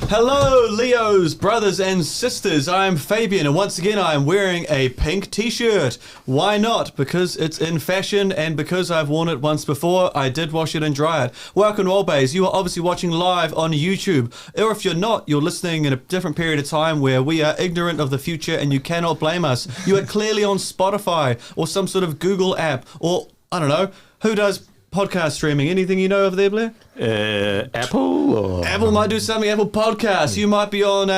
Hello, Leos, brothers and sisters. I am Fabian, and once again I am wearing a pink t-shirt. Why not? Because it's in fashion, and because I've worn it once before, I did wash it and dry it. Welcome to ALTBAYS. You are obviously watching live on YouTube, or if you're not, you're listening in a different period of time where we are ignorant of the future and you cannot blame us. You are clearly on Spotify or some sort of Google app, or I don't know, who does podcast streaming? Anything you know over there, Blair? Apple? Or... Apple might do something. Apple Podcasts. You might be on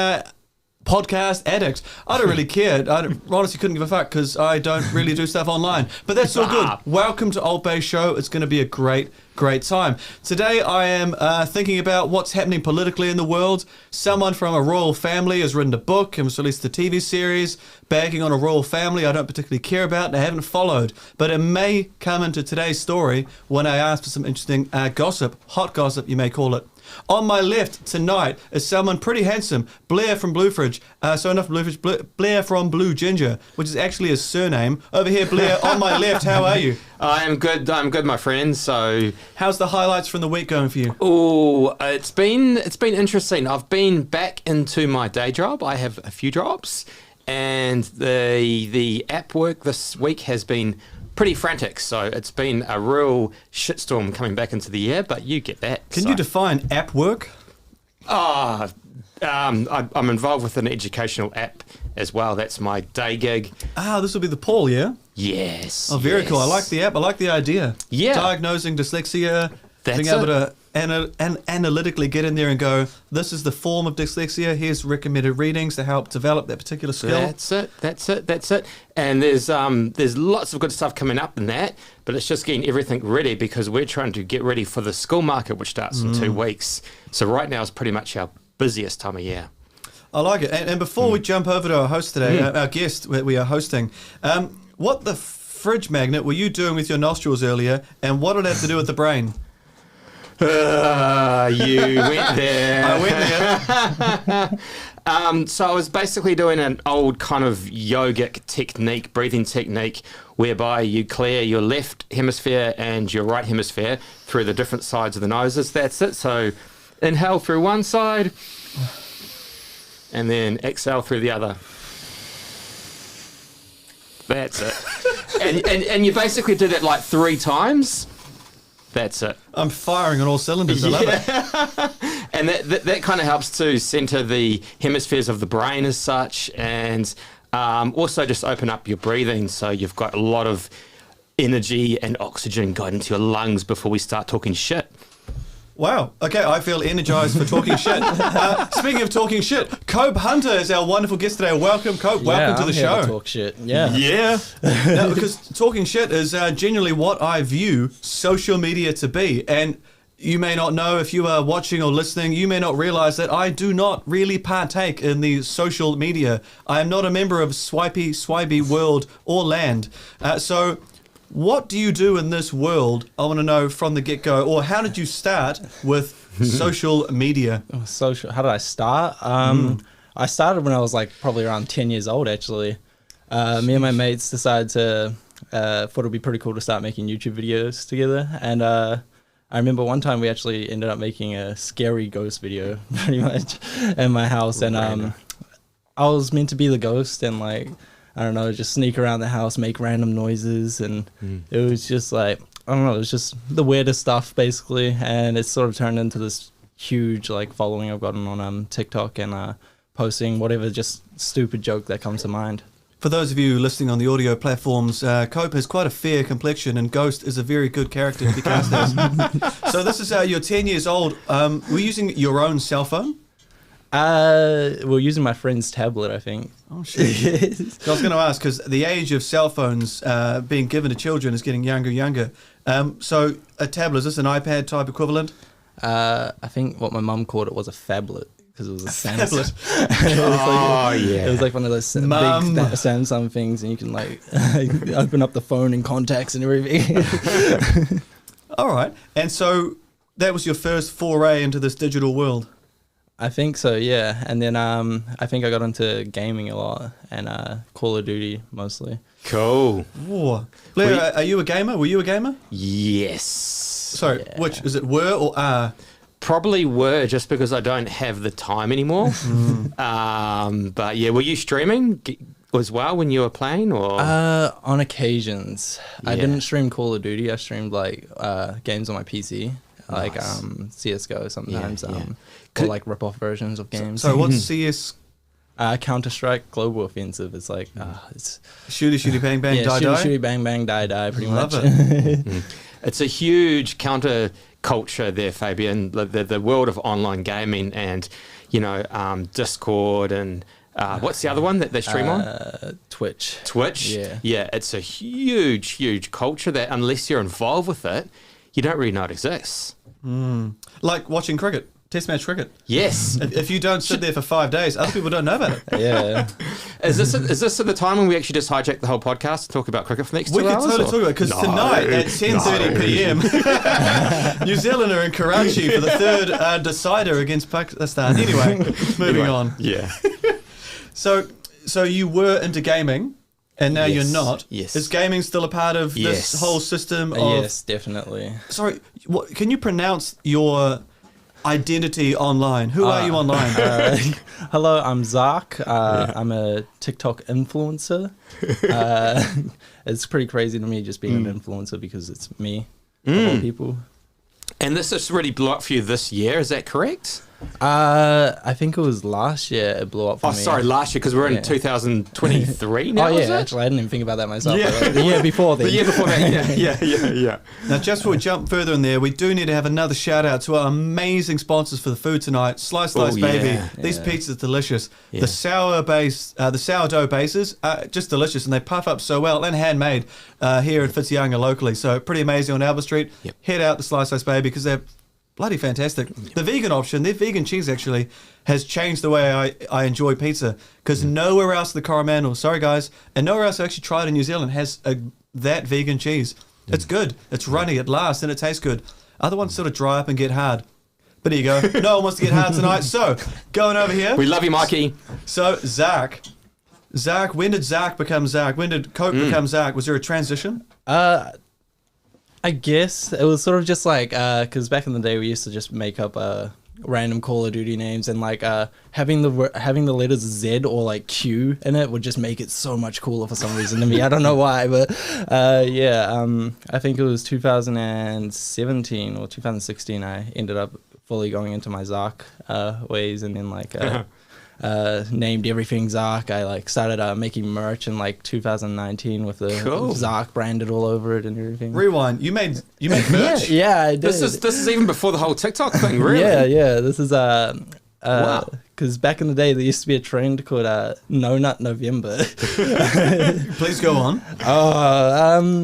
Podcast Addict. I don't really care. Honestly couldn't give a fuck because I don't really do stuff online. But that's all good. Welcome to ALTBAYS Show. It's going to be a great time. Today I am thinking about what's happening politically in the world. Someone from a royal family has written a book and was released a TV series bagging on a royal family I don't particularly care about and I haven't followed. But it may come into today's story when I ask for some interesting gossip, hot gossip you may call it. On my left tonight is someone pretty handsome, Blair from Bluefridge. Blair from Blue Ginger, which is actually his surname. Over here, Blair, on my left, how are you? I'm good, my friend. So, how's the highlights from the week going for you? Oh, it's been interesting. I've been back into my day job. I have a few jobs, and the app work this week has been pretty frantic, so it's been a real shitstorm coming back into the year, but you get that. Can you define app work? I'm involved with an educational app as well. That's my day gig. This will be the Paul, yeah? Yes. Oh, very cool. I like the app. I like the idea. Yeah. Diagnosing dyslexia, being able to analytically get in there and go, this is the form of dyslexia, here's recommended readings to help develop that particular skill. That's it. And there's lots of good stuff coming up in that, but it's just getting everything ready because we're trying to get ready for the school market, which starts in 2 weeks. So right now is pretty much our busiest time of year. I like it. And before we jump over to our host today, our guest we are hosting, what the fridge magnet were you doing with your nostrils earlier, and what did it have to do with the brain? You went there. I went there. So I was basically doing an old kind of yogic technique, breathing technique, whereby you clear your left hemisphere and your right hemisphere through the different sides of the noses. That's it. So inhale through one side and then exhale through the other. That's it. and you basically do that like 3 times. That's it. I'm firing on all cylinders. I love it. And that kind of helps to center the hemispheres of the brain as such, and also just open up your breathing so you've got a lot of energy and oxygen going into your lungs before we start talking shit. Wow. Okay, I feel energized for talking shit. Speaking of talking shit, Cope Hunter is our wonderful guest today. Welcome, Cope. Welcome to the show. To talk shit. Yeah. No, because talking shit is genuinely what I view social media to be. And you may not know, if you are watching or listening, you may not realize that I do not really partake in the social media. I am not a member of Swipey World or Land. So what do you do in this world? I want to know from the get-go. Or how did you start with social media? How did I start? I started when I was like probably around 10 years old, actually. Me and my mates decided to, thought it would be pretty cool to start making YouTube videos together. And I remember one time we actually ended up making a scary ghost video, pretty much, in my house. And I was meant to be the ghost and like, I don't know, just sneak around the house, make random noises, and it was just like, I don't know, it was just the weirdest stuff, basically, and it's sort of turned into this huge, like, following I've gotten on TikTok and posting whatever just stupid joke that comes to mind. For those of you listening on the audio platforms, Cope has quite a fair complexion, and Ghost is a very good character to be cast as. So this is you're 10 years old. Were you using your own cell phone? We're using my friend's tablet, I think. Oh, shit. So I was going to ask, because the age of cell phones being given to children is getting younger. So a tablet, is this an iPad type equivalent? I think what my mum called it was a phablet, because it was a Samsung. It was like one of those big Samsung things, and you can like open up the phone and contacts and everything. All right. And so that was your first foray into this digital world? I think so, yeah. And then I think I got into gaming a lot and Call of Duty mostly. Cool. Whoa. Blair, are you a gamer? Were you a gamer? Yes. Sorry, which is it, were or are? probably were just because I don't have the time anymore. But yeah, were you streaming as well when you were playing, or? On occasions. I Yeah. didn't stream Call of Duty. I streamed like games on my PC, like Nice. CS:GO sometimes, Yeah, yeah. or Could- like rip-off versions of games. So what's CS? Counter-Strike Global Offensive. It's like it's Shooty, bang, bang, die, shooty, die? shooty, bang, bang, die, die. Pretty Love much. it. It's a huge counter culture there, Fabian. The world of online gaming, and Discord, and what's the other one that they stream on? Twitch. Twitch. Yeah. It's a huge culture that unless you're involved with it, you don't really know it exists. Like watching cricket, test match cricket. Yes. If you don't sit there for 5 days, other people don't know about it. Yeah. Is this at the time when we actually just hijack the whole podcast and talk about cricket for the next 2 We could hours? totally or- talk about it because tonight at 10:30 p.m. New Zealand are in Karachi for the third decider against Pakistan. Anyway, moving on. Yeah. So you were into gaming, and now Yes, you're not. yes. Is gaming still a part of Yes. this whole system of? Yes, definitely. Sorry, can you pronounce your identity online? Who are you online? Hello, I'm ZARQ. I'm a TikTok influencer. It's pretty crazy to me just being an influencer because it's me, of all people. And this has really blew up for you this year, is that correct? I think it was last year it blew up for Oh, me. sorry, last year, because we're in Yeah. 2023 now, Oh is yeah, it? actually, I didn't even think about that myself. Yeah. But, the year before then. The year before that, yeah. Now, just before we jump further in there, we do need to have another shout out to our amazing sponsors for the food tonight. Slice, Oh, baby. yeah. These Yeah. pizzas are delicious. Yeah. The sourdough bases are just delicious, and they puff up so well, and handmade here in Whitianga locally. So pretty amazing on Albert Street. Yep. Head out to Slice baby because they're bloody fantastic. The vegan option, their vegan cheese actually has changed the way I enjoy pizza because nowhere else in the Coromandel, sorry guys, and nowhere else I actually tried in New Zealand has that vegan cheese. It's good, it's runny, it lasts, and it tastes good. Other ones sort of dry up and get hard. But there you go. No one wants to get hard tonight. So, going over here. We love you, Mikey. So, ZARQ, when did ZARQ become ZARQ? When did Coke become ZARQ? Was there a transition? I guess it was sort of just like because back in the day we used to just make up random Call of Duty names, and like having the letters Z or like Q in it would just make it so much cooler for some reason to me. I don't know why, but I think it was 2017 or 2016 I ended up fully going into my ZARQ ways, and then like named everything ZARQ. I like started making merch in like 2019 with the Cool. ZARQ branded all over it and everything. Rewind. You made merch? Yeah, I did. This is even before the whole TikTok thing, really. Yeah. This is Wow. because back in the day there used to be a trend called No Nut November. Please go on.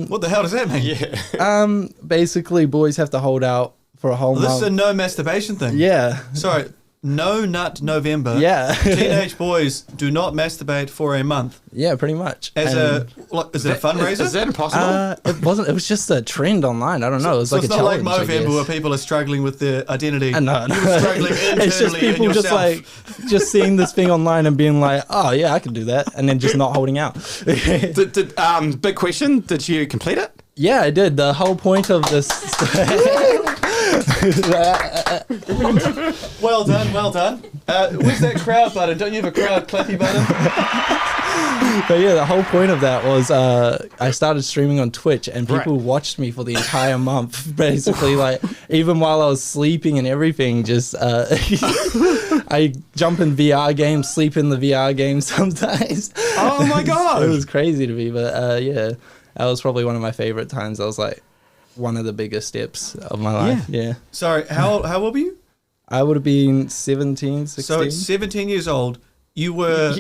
What the hell does that mean? Yeah. Basically boys have to hold out for a whole This is month. a no masturbation thing. Yeah. Sorry, no nut November. Yeah. Teenage boys do not masturbate for a month. Yeah, pretty much. Is it a fundraiser? Is that impossible? It wasn't. It was just a trend online. I don't know. It was So like it's a not like challenge. I Movember guess. where people are struggling with their identity. No. You were struggling internally It's just in people just yourself. like just seeing this thing online and being like, oh yeah, I can do that, and then just not holding out. Big question. Did you complete it? Yeah, I did. The whole point of this. Well done. Where's that crowd button? Don't you have a crowd clappy button? But yeah, the whole point of that was I started streaming on Twitch, and people watched me for the entire month. Basically, like even while I was sleeping and everything, just I jump in VR games, sleep in the VR games sometimes. Oh my god! It was crazy to me, but yeah, that was probably one of my favorite times. That was like one of the biggest steps of my life. Yeah. Sorry, how old were you? I would have been 17, 16. So at 17 years old, you were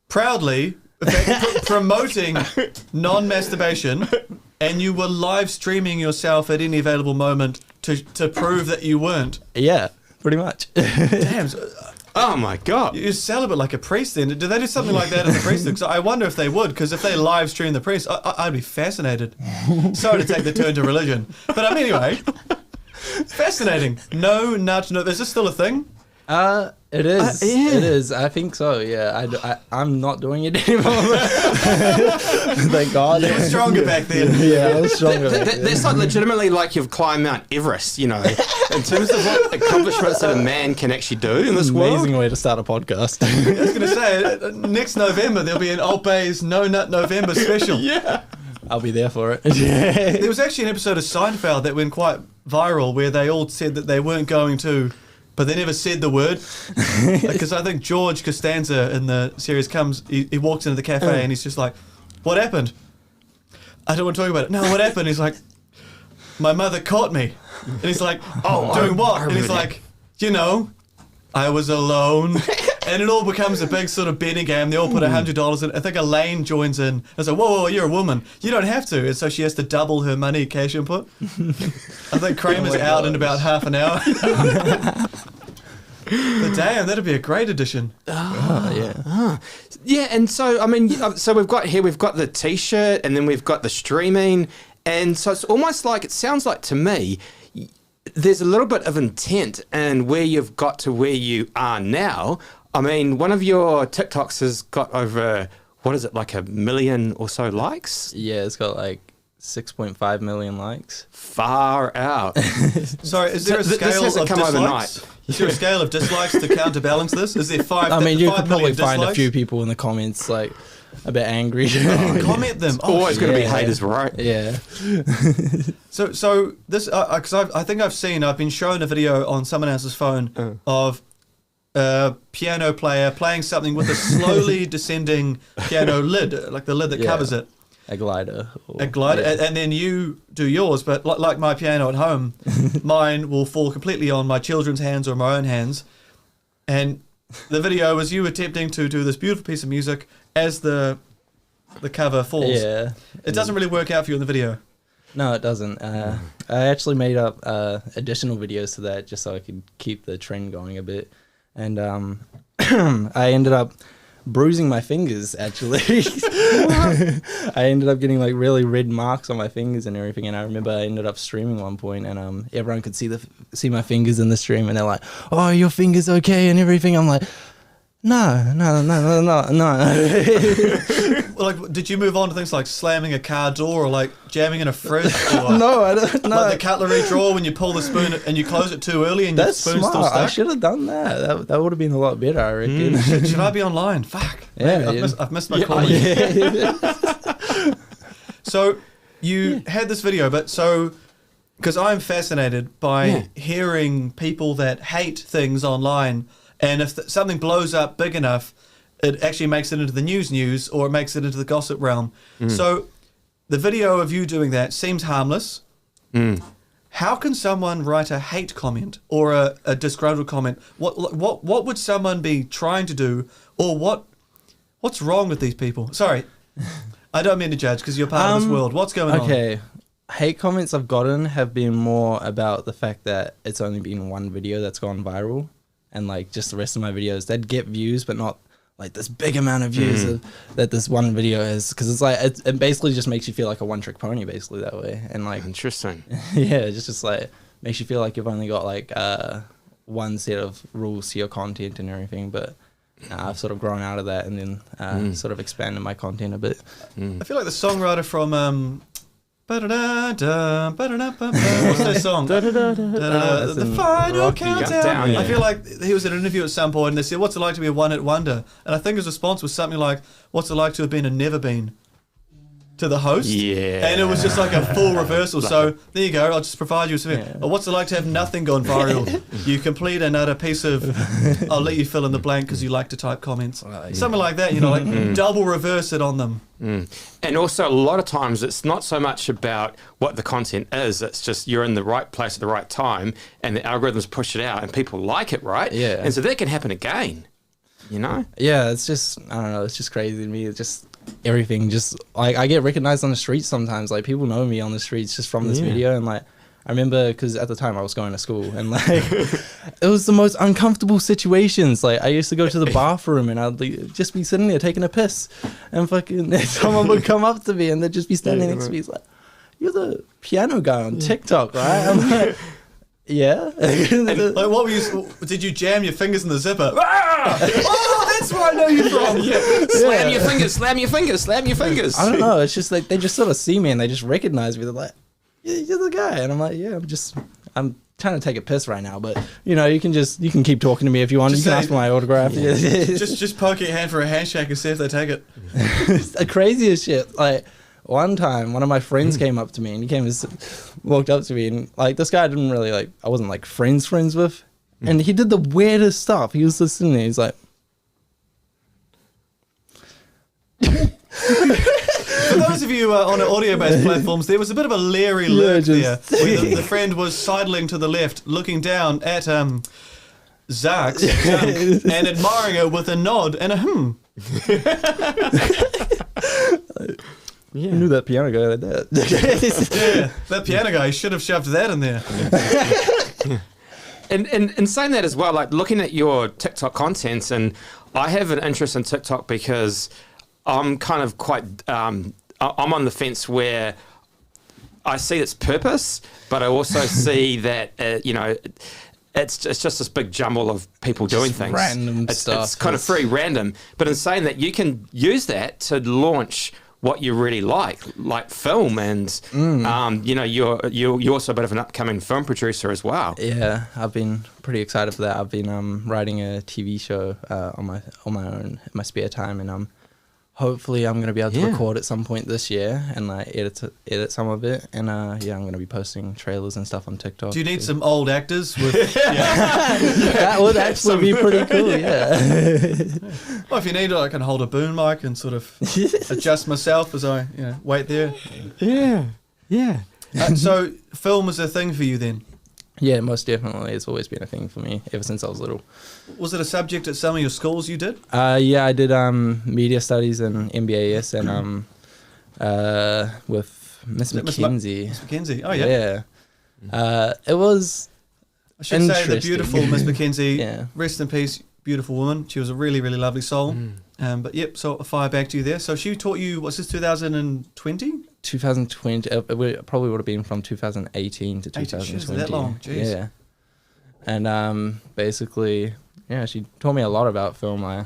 proudly promoting non-masturbation, and you were live streaming yourself at any available moment to prove that you weren't. Yeah, pretty much. Damn. Oh my god! You're celibate like a priest then. Do they do something like that in the priesthood? 'Cause I wonder if they would, because if they live stream the priest, I'd be fascinated. Sorry to take the turn to religion. But anyway, fascinating. No nudge, no. Is this still a thing? It is. Yeah. It is. I think so. Yeah. I'm not doing it anymore. Thank God. You were stronger back then. Yeah, I was stronger. That's like legitimately like you've climbed Mount Everest, you know, in terms of what accomplishments that a man can actually do in this world. Amazing way to start a podcast. I was going to say, next November, there'll be an ALTBAYS No Nut November special. Yeah. I'll be there for it. There was actually an episode of Seinfeld that went quite viral where they all said that they weren't going to, but they never said the word. Because I think George Costanza in the series comes, he walks into the cafe and he's just like, what happened? I don't want to talk about it. No, what happened? He's like, my mother caught me. And he's like, doing what? And he's like, you know, I was alone. And it all becomes a big sort of betting game. They all put $100 in. I think Elaine joins in. I was like, whoa, you're a woman. You don't have to. And so she has to double her money cash input. I think Kramer's out in about half an hour. But damn, that'd be a great addition. Yeah, and so, I mean, so we've got the T-shirt and then we've got the streaming. And so it's almost like, it sounds like to me, there's a little bit of intent in where you've got to where you are now. I mean, one of your TikToks has got over, what is it, like 1 million or so likes? Yeah, it's got like 6.5 million likes. Far out. Sorry, is there a This scale hasn't of come dislikes? overnight. Is there a scale of dislikes to counterbalance this? Is there five? I mean, you 5 could probably million find a dislikes? few people in the comments like a bit angry. Comment them. Always going to be yeah. haters, right? Yeah. So this, because I think I've been shown a video on someone else's phone of a piano player playing something with a slowly descending piano lid, like the lid that covers it. A glider. A glider, Yeah. and then you do yours, but like my piano at home, mine will fall completely on my children's hands or my own hands. And the video was you attempting to do this beautiful piece of music as the cover falls. Yeah. It doesn't really work out for you in the video. No, it doesn't. I actually made up additional videos to that just so I could keep the trend going a bit. And I ended up bruising my fingers, actually. I ended up getting like really red marks on my fingers and everything. And I remember I ended up streaming one point and everyone could see my fingers in the stream and they're like, oh, your finger's okay and everything. I'm like, no. Like, did you move on to things like slamming a car door or like jamming in a fridge? Or No, I don't know. like the cutlery drawer when you pull the spoon and you close it too early and That's your spoon's smart. still I stuck? should have done that. That would have been a lot better, I reckon. Should I be online? Fuck. Yeah, Man, yeah. I've missed my calling. So you had this video, but because I'm fascinated by hearing people that hate things online, and if something blows up big enough, it actually makes it into the news or it makes it into the gossip realm. So the video of you doing that seems harmless. How can someone write a hate comment or a disgruntled comment? What would someone be trying to do, or what's wrong with these people? Sorry, I don't mean to judge because you're part of this world. What's going on? Okay. Hate comments I've gotten have been more about the fact that it's only been one video that's gone viral, and like just the rest of my videos that get views, but not like this big amount of views that this one video is, because it's like it basically just makes you feel like a one-trick pony basically that way, and like Interesting. yeah, it's just like makes you feel like you've only got like one set of rules to your content and everything, but I've sort of grown out of that and then sort of expanded my content a bit. I feel like the songwriter from ba-da-da-da, ba-da-da-ba-ba. What's that song? The in final Rocky countdown. Countdown, yeah. I feel like he was at an interview at some point and they said, what's it like to be a one-hit wonder? And I think his response was something like, what's it like to have been a never been? To the host. Yeah. And it was just like a full reversal. So there you go. I'll just provide you with something. Yeah. Or what's it like to have nothing gone viral? You complete and utter piece of, I'll let you fill in the blank because you like to type comments. Something like that, you know, like double reverse it on them. And also, a lot of times, it's not so much about what the content is. It's just you're in the right place at the right time, and the algorithms push it out, and people like it, right? Yeah. And so that can happen again, you know? Yeah, it's just, I don't know, it's just crazy to me. It's just everything, just like I get recognized on the streets sometimes. Like people know me on the streets just from this video, and like I remember because at the time I was going to school and like it was the most uncomfortable situations. Like I used to go to the bathroom and I'd just be sitting there taking a piss, and fucking someone would come up to me and they'd just be standing next to me. He's like, "You're the piano guy on TikTok, right?" I'm like, Yeah. And, like, what were you? Did you jam your fingers in the zipper? Ah! Oh, that's where I know you from. Slam your fingers, slam your fingers, slam your fingers. I don't know. It's just like they just sort of see me and they just recognize me. They're like, yeah, "You're the guy," and I'm like, "Yeah, I'm trying to take a piss right now, but you know, you can keep talking to me if you want. You can ask for my autograph. Yeah. just poke your hand for a handshake and see if they take it. It's the craziest shit. Like one time, one of my friends came up to me and he walked up to me and like this guy I wasn't like friends with, and he did the weirdest stuff. He was just sitting there. He's like. For those of you on audio-based platforms, there was a bit of a leery look there. Where the friend was sidling to the left, looking down at ZARQ's junk and admiring her with a nod and a Yeah. I knew that piano guy like that. Yeah, that piano guy should have shoved that in there. And saying that as well, like looking at your TikTok contents, and I have an interest in TikTok because I'm kind of quite, I'm on the fence where I see its purpose, but I also see that, you know, it's just this big jumble of people doing things. Random stuff. It's kind of very random. But in saying that, you can use that to launch what you really like film, and you know, you're also a bit of an upcoming film producer as well. Yeah, I've been pretty excited for that. I've been writing a TV show on my own in my spare time, and hopefully I'm going to be able to record at some point this year and like edit some of it, and yeah, I'm going to be posting trailers and stuff on TikTok. Do you need some old actors with that would actually be pretty cool, yeah. Well, if you need it, I can hold a boom mic and sort of adjust myself as I wait there. Yeah. So film is a thing for you then? Yeah, most definitely. It's always been a thing for me ever since I was little. Was it a subject at some of your schools you did? Yeah, I did media studies and MBAS and with Miss Mackenzie. Miss Mackenzie, oh yeah. Yeah. It was I should say the beautiful Miss Mackenzie, Yeah. rest in peace, beautiful woman. She was a really, really lovely soul. But yep, so a fire back to you there. So she taught you, what's this, 2020? 2020, it probably would have been from 2018 to 2020. That long, jeez. Yeah. And basically, yeah, she taught me a lot about film. I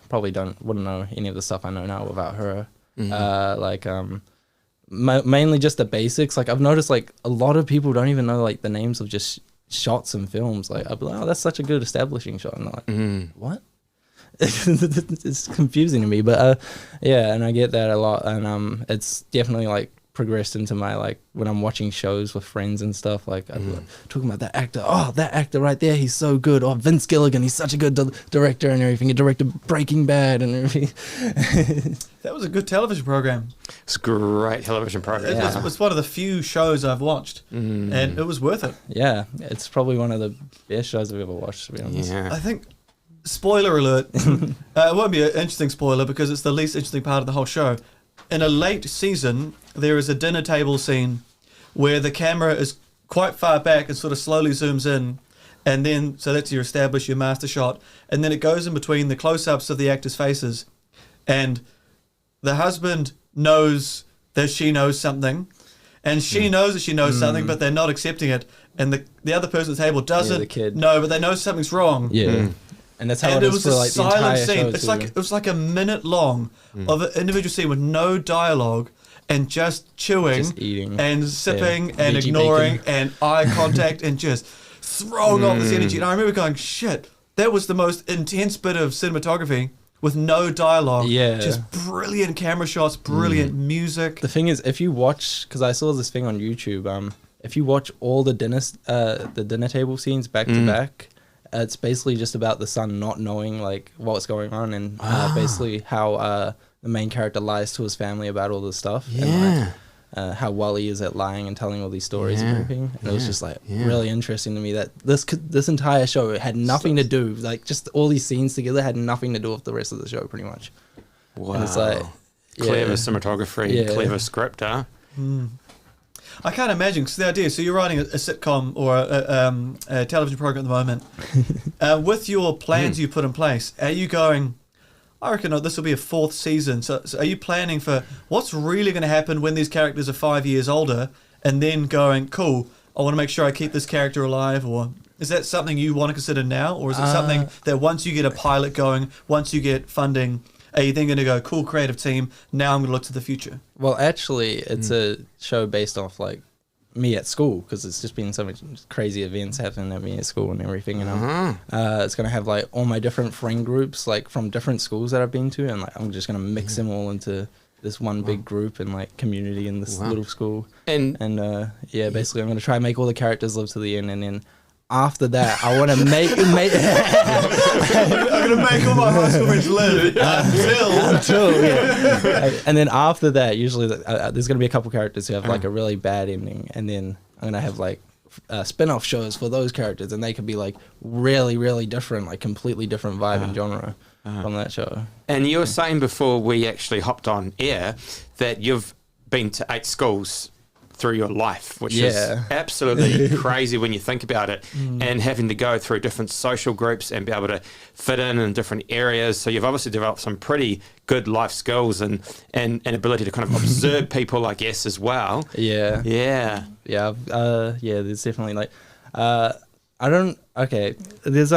probably wouldn't know any of the stuff I know now without her. Mainly just the basics. Like I've noticed, like a lot of people don't even know like the names of just shots and films. Like I'd be like, oh, that's such a good establishing shot, and I'm like, what? It's confusing to me, but yeah, and I get that a lot, and it's definitely like progressed into my, like when I'm watching shows with friends and stuff, like I'm talking about that actor right there, he's so good. Oh, Vince Gilligan, he's such a good director and everything. He directed Breaking Bad and everything. That was a good television program. It's a great television program. It was one of the few shows I've watched, and it was worth it. Yeah, it's probably one of the best shows I've ever watched, to be honest. Yeah. I think, spoiler alert, it won't be an interesting spoiler because it's the least interesting part of the whole show. In a late season, there is a dinner table scene where the camera is quite far back and sort of slowly zooms in, and then, so that's your master shot, and then it goes in between the close-ups of the actors' faces, and the husband knows that she knows something, and she knows that she knows something, but they're not accepting it, and the other person at the table doesn't the kid. know, but they know something's wrong. Yeah. And that's how And it it is was for a like the silent entire scene. show. It was like a minute long of an individual scene with no dialogue and just chewing, Just eating. and sipping and Veggie ignoring bacon. and eye contact and just throwing off this energy. And I remember going, shit, that was the most intense bit of cinematography with no dialogue. Yeah. Just brilliant camera shots, brilliant music. The thing is, if you watch, because I saw this thing on YouTube, if you watch all the dinner table scenes back to back, it's basically just about the son not knowing like what's going on, and basically how the main character lies to his family about all this stuff. Yeah. And, like, how well he is at lying and telling all these stories and everything. And it was just like really interesting to me that this entire show had nothing to do, like just all these scenes together had nothing to do with the rest of the show pretty much. Wow. And it's like, Clever cinematography, clever script, huh? I can't imagine, because the idea, so you're writing a sitcom or a television program at the moment. With your plans you put in place, are you going, I reckon this will be a 4th season, so are you planning for what's really going to happen when these characters are 5 years older, and then going, cool, I want to make sure I keep this character alive, or is that something you want to consider now, or is it something that once you get a pilot going, once you get funding, are you then going to go, cool, creative team, now I'm going to look to the future? Well, actually, it's a show based off like me at school, because it's just been so much crazy events happening at me at school and everything, and it's going to have like all my different friend groups like from different schools that I've been to, and like I'm just going to mix them all into this one big group and like community in this little school, and basically I'm going to try and make all the characters live to the end, and then after that, I want to make I'm going to make all my high school friends live until and then after that, usually there's going to be a couple characters who have like a really bad ending, and then I'm going to have like spin-off shows for those characters, and they could be like really, really different, like completely different vibe and genre from that show. And you were saying before we actually hopped on air that you've been to 8 schools through your life, which is absolutely crazy when you think about it, and having to go through different social groups and be able to fit in different areas. So you've obviously developed some pretty good life skills and ability to kind of observe people, I guess, as well. There's definitely like there's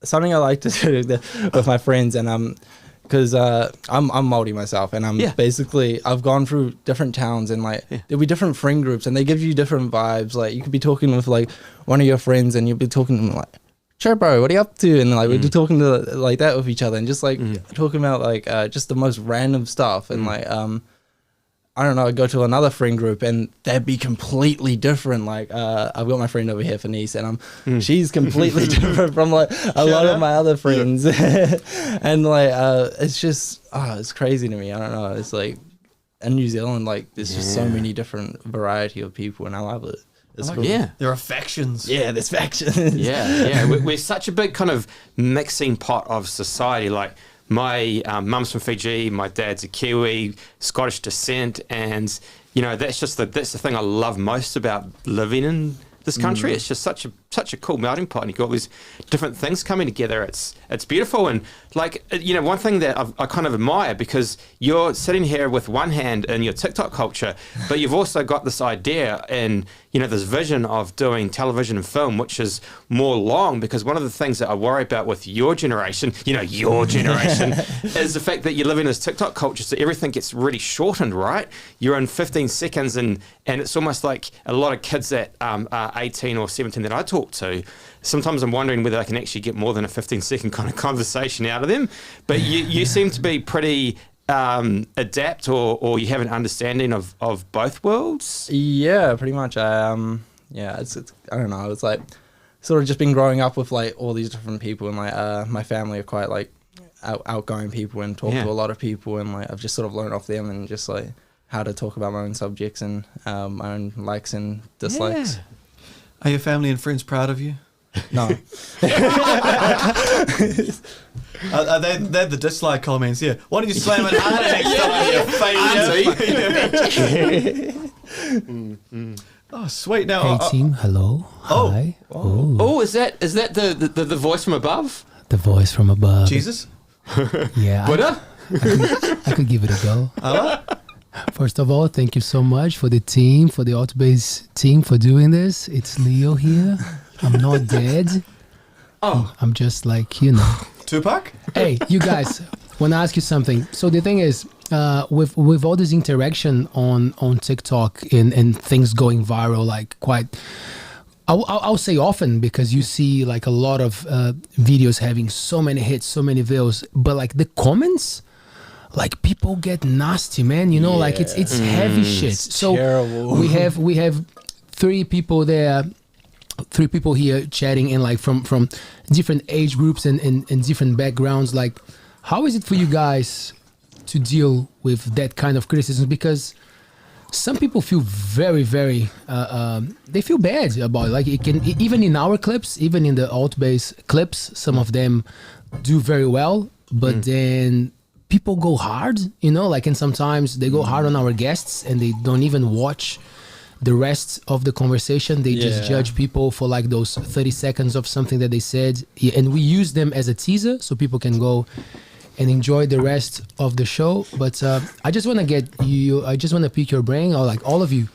something I like to do with my friends, and because I'm Māori myself, and I'm basically, I've gone through different towns, and like there'll be different friend groups, and they give you different vibes. Like you could be talking with like one of your friends, and you'll be talking to them like, "Sure, bro, what are you up to?" And like we're just talking to like that with each other, and just like talking about like just the most random stuff, and like I don't know, I'd go to another friend group and they'd be completely different. Like, I've got my friend over here, Fanice, and she's completely different from like a lot of my other friends. And like, it's just, it's crazy to me. I don't know. It's like in New Zealand, like there's just so many different variety of people, and I love it. It's cool. Yeah. There are factions. Yeah, there's factions. We're such a big kind of mixing pot of society. Like, my mum's from Fiji, my dad's a Kiwi, Scottish descent, and you know that's the thing I love most about living in this country. It's just such a cool melting pot, and you've got all these different things coming together. It's beautiful, and like, you know, one thing that I kind of admire, because you're sitting here with one hand in your TikTok culture, but you've also got this idea and, you know, this vision of doing television and film, which is more long, because one of the things that I worry about with your generation, is the fact that you live in this TikTok culture, so everything gets really shortened, right? You're in 15 seconds, and it's almost like a lot of kids that are 18 or 17 that I talk to, sometimes I'm wondering whether I can actually get more than a 15-second kind of conversation out of them. But you seem to be pretty adept, or you have an understanding of both worlds. Yeah, pretty much. It's I don't know. It's like sort of just been growing up with like all these different people, and like my family are quite like outgoing people and talk to a lot of people, and like I've just sort of learned off them and just like how to talk about my own subjects and my own likes and dislikes. Yeah. Are your family and friends proud of you? No. They're the dislike comments, yeah. Why don't you slam it harder next time, you failure? Oh, sweet. Now, hey team, hello, hi. Oh, is that the voice from above? The voice from above. Jesus? Yeah. Buddha? I could give it a go. First of all, thank you so much for the team, for the ALTBAYS team for doing this. It's Leo here. I'm not dead. Oh. I'm just like, you know. Tupac? Hey, you guys, want to ask you something. So the thing is, with all this interaction on TikTok and things going viral, like quite, I'll say often, because you see like a lot of videos having so many hits, so many views, but like the comments, like people get nasty, man. You know, like it's heavy shit. So terrible. we have 3 people there. 3 people here chatting, and like from different age groups and different backgrounds. Like, how is it for you guys to deal with that kind of criticism? Because some people feel very, very they feel bad about it. Like, it can, even in our clips, even in the ALTBAYS clips, some of them do very well, but then people go hard, you know, like, and sometimes they go hard on our guests and they don't even watch the rest of the conversation. They just judge people for like those 30 seconds of something that they said. And we use them as a teaser so people can go and enjoy the rest of the show. But I just want to get you. I just want to pick your brain, or like all of you.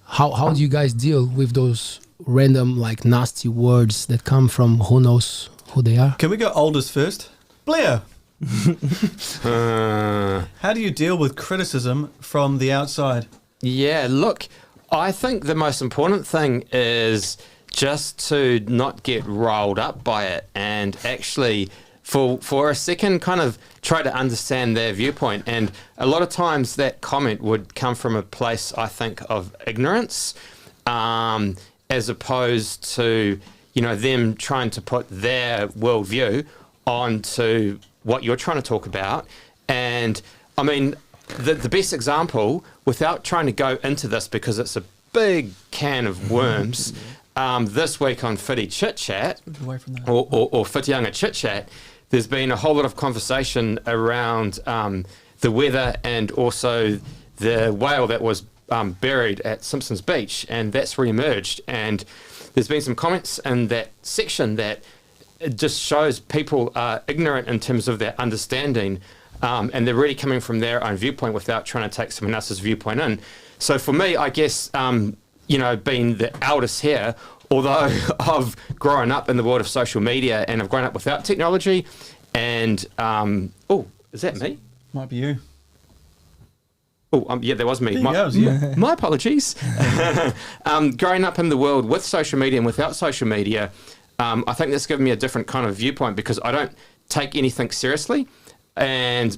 How do you guys deal with those random like nasty words that come from who knows who they are? Can we go oldest first? Blair. How do you deal with criticism from the outside? Yeah, look, I think the most important thing is just to not get riled up by it, and actually for a second kind of try to understand their viewpoint. And a lot of times that comment would come from a place, I think, of ignorance, as opposed to, you know, them trying to put their worldview onto what you're trying to talk about. And I mean, the best example, without trying to go into this because it's a big can of worms, this week on Footy Chit Chat, or Whitianga Chit Chat, there's been a whole lot of conversation around the weather and also the whale that was buried at Simpsons Beach, and that's re-emerged. And there's been some comments in that section that it just shows people are ignorant in terms of their understanding, and they're really coming from their own viewpoint without trying to take someone else's viewpoint in. So for me, I guess, you know, being the eldest here, although I've grown up in the world of social media and I've grown up without technology, and oh, is that me? Might be you. Oh, yeah, that was me. Yeah. My apologies. Growing up in the world with social media and without social media, I think that's given me a different kind of viewpoint because I don't take anything seriously. And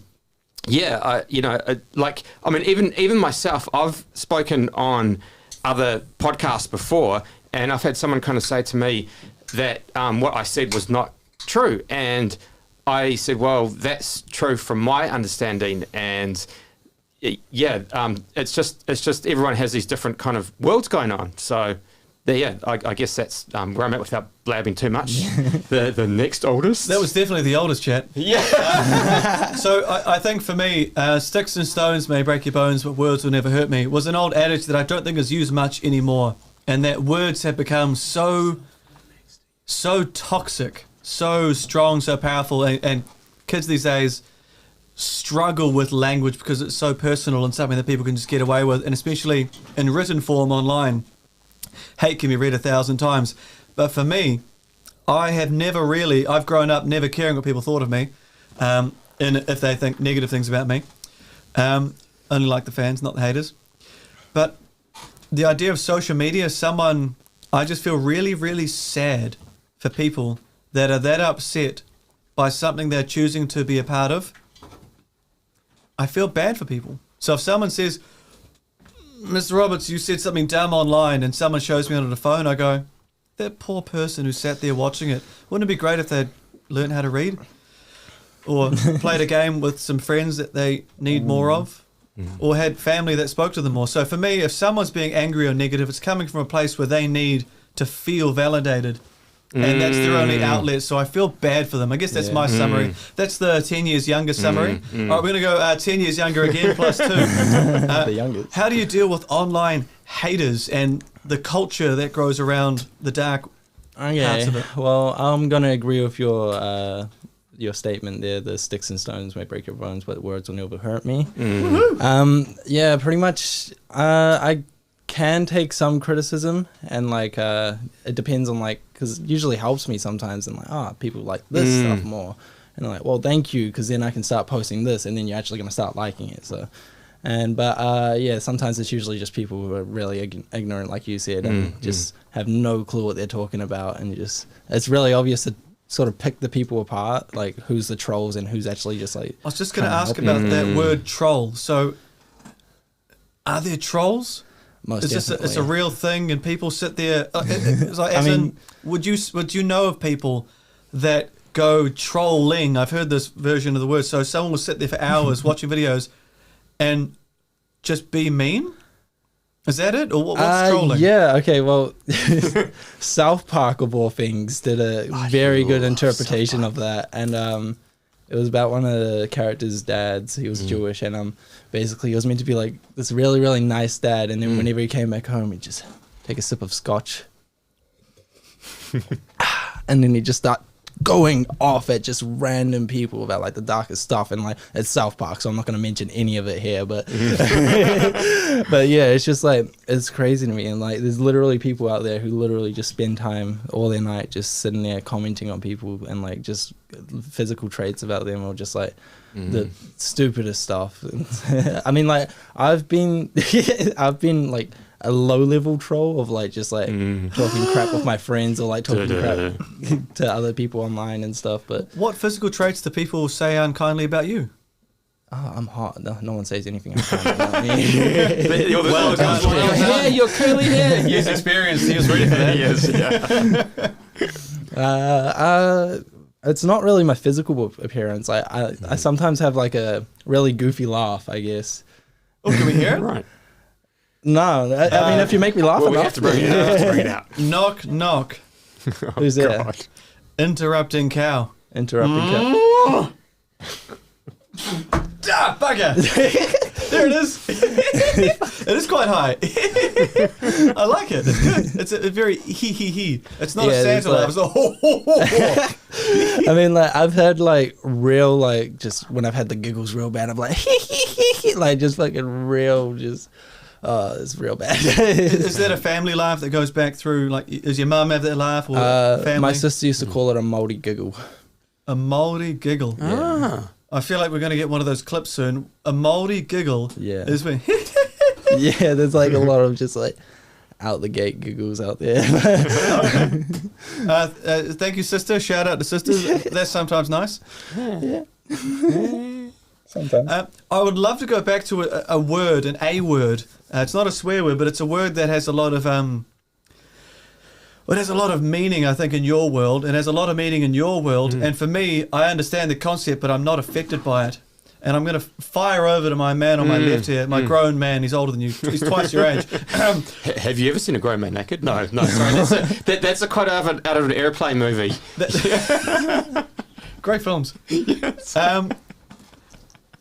yeah, I mean, even myself, I've spoken on other podcasts before, and I've had someone kind of say to me that what I said was not true. And I said, well, that's true from my understanding. And yeah, it's just everyone has these different kind of worlds going on. So yeah, I guess that's where I'm at without blabbing too much. the next oldest. That was definitely the oldest, chat. Yeah. So I think for me, sticks and stones may break your bones, but words will never hurt me, was an old adage that I don't think is used much anymore. And that words have become so toxic, so strong, so powerful. And kids these days struggle with language because it's so personal and something that people can just get away with. And especially in written form online, hate can be read 1,000 times. But for me, I've grown up never caring what people thought of me, and if they think negative things about me. Only like the fans, not the haters. But the idea of social media, I just feel really, really sad for people that are that upset by something they're choosing to be a part of. I feel bad for people. So if someone says, Mr. Roberts, you said something dumb online, and someone shows me on the phone, I go, that poor person who sat there watching it, wouldn't it be great if they'd learned how to read? Or played a game with some friends that they need more of? Or had family that spoke to them more? So for me, if someone's being angry or negative, it's coming from a place where they need to feel validated. And that's their only outlet, so I feel bad for them. I guess that's my summary. That's the 10 years younger summary. All right, we're going to go 10 years younger again, plus 2. The youngest. How do you deal with online haters and the culture that grows around the dark parts of it? Well, I'm going to agree with your statement there. The sticks and stones may break your bones, but words will never hurt me. Yeah, pretty much. I can take some criticism, and like it depends on like, because it usually helps me sometimes, and like, people like this stuff more, and I'm like, well, thank you, because then I can start posting this, and then you're actually going to start liking it. So, but yeah, sometimes it's usually just people who are really ignorant, like you said, and just have no clue what they're talking about, and it's really obvious to sort of pick the people apart, like who's the trolls and who's actually just like. I was just going to ask about that word troll. So, are there trolls? Most definitely. It's a real thing, and people sit there. It's like, would you know of people that go trolling? I've heard this version of the word. So someone will sit there for hours watching videos and just be mean. Is that it, or what's trolling? Yeah. Okay. Well, South Park of all things did a very good interpretation of that, and it was about one of the characters' dads. He was Jewish, and basically he was meant to be like this really, really nice dad, and then whenever he came back home, he'd just take a sip of scotch, and then he'd just start going off at just random people about like the darkest stuff, and like it's South Park, so I'm not going to mention any of it here, but but yeah, it's just like it's crazy to me, and like there's literally people out there who literally just spend time all their night just sitting there commenting on people and like just physical traits about them, or just like the stupidest stuff. I mean, like I've been like a low-level troll of like just like talking crap with my friends, or like talking crap to other people online and stuff. But what physical traits do people say unkindly about you? oh, I'm hot. No one says anything unkindly about me. Your hair, your curly hair. He's experienced. He was ready for that. Yes, It's not really my physical appearance. I sometimes have like a really goofy laugh, I guess. Oh, can we hear it? Right. No, I mean, if you make me laugh Well, we enough. have to bring it out. Knock, knock. Who's there? God. Interrupting cow. Interrupting. Ah, bugger! There it is. It is quite high. I like it. It's good. It's a very he. It's not a Santa laugh. It's a ho. I mean, like I've had like real like just when I've had the giggles real bad, I'm like like just fucking real just. Oh, it's real bad. Is that a family laugh that goes back through? Like, does your mum have that laugh, or family? My sister used to call it a mouldy giggle. A mouldy giggle. Ah. I feel like we're going to get one of those clips soon. A mouldy giggle. Yeah. Is when. Yeah, there's like a lot of just like out the gate giggles out there. Thank you, sister. Shout out to sisters. That's sometimes nice. Yeah. Sometimes. I would love to go back to a word, a word. It's not a swear word, but it's a word that has a lot of it has a lot of meaning, I think, in your world. It has a lot of meaning in your world. And for me, I understand the concept, but I'm not affected by it. And I'm going to fire over to my man on my left here, my grown man. He's older than you. He's twice your age. Have you ever seen a grown man naked? No. Sorry, that's a quote out of an airplane movie. Great films. Yes.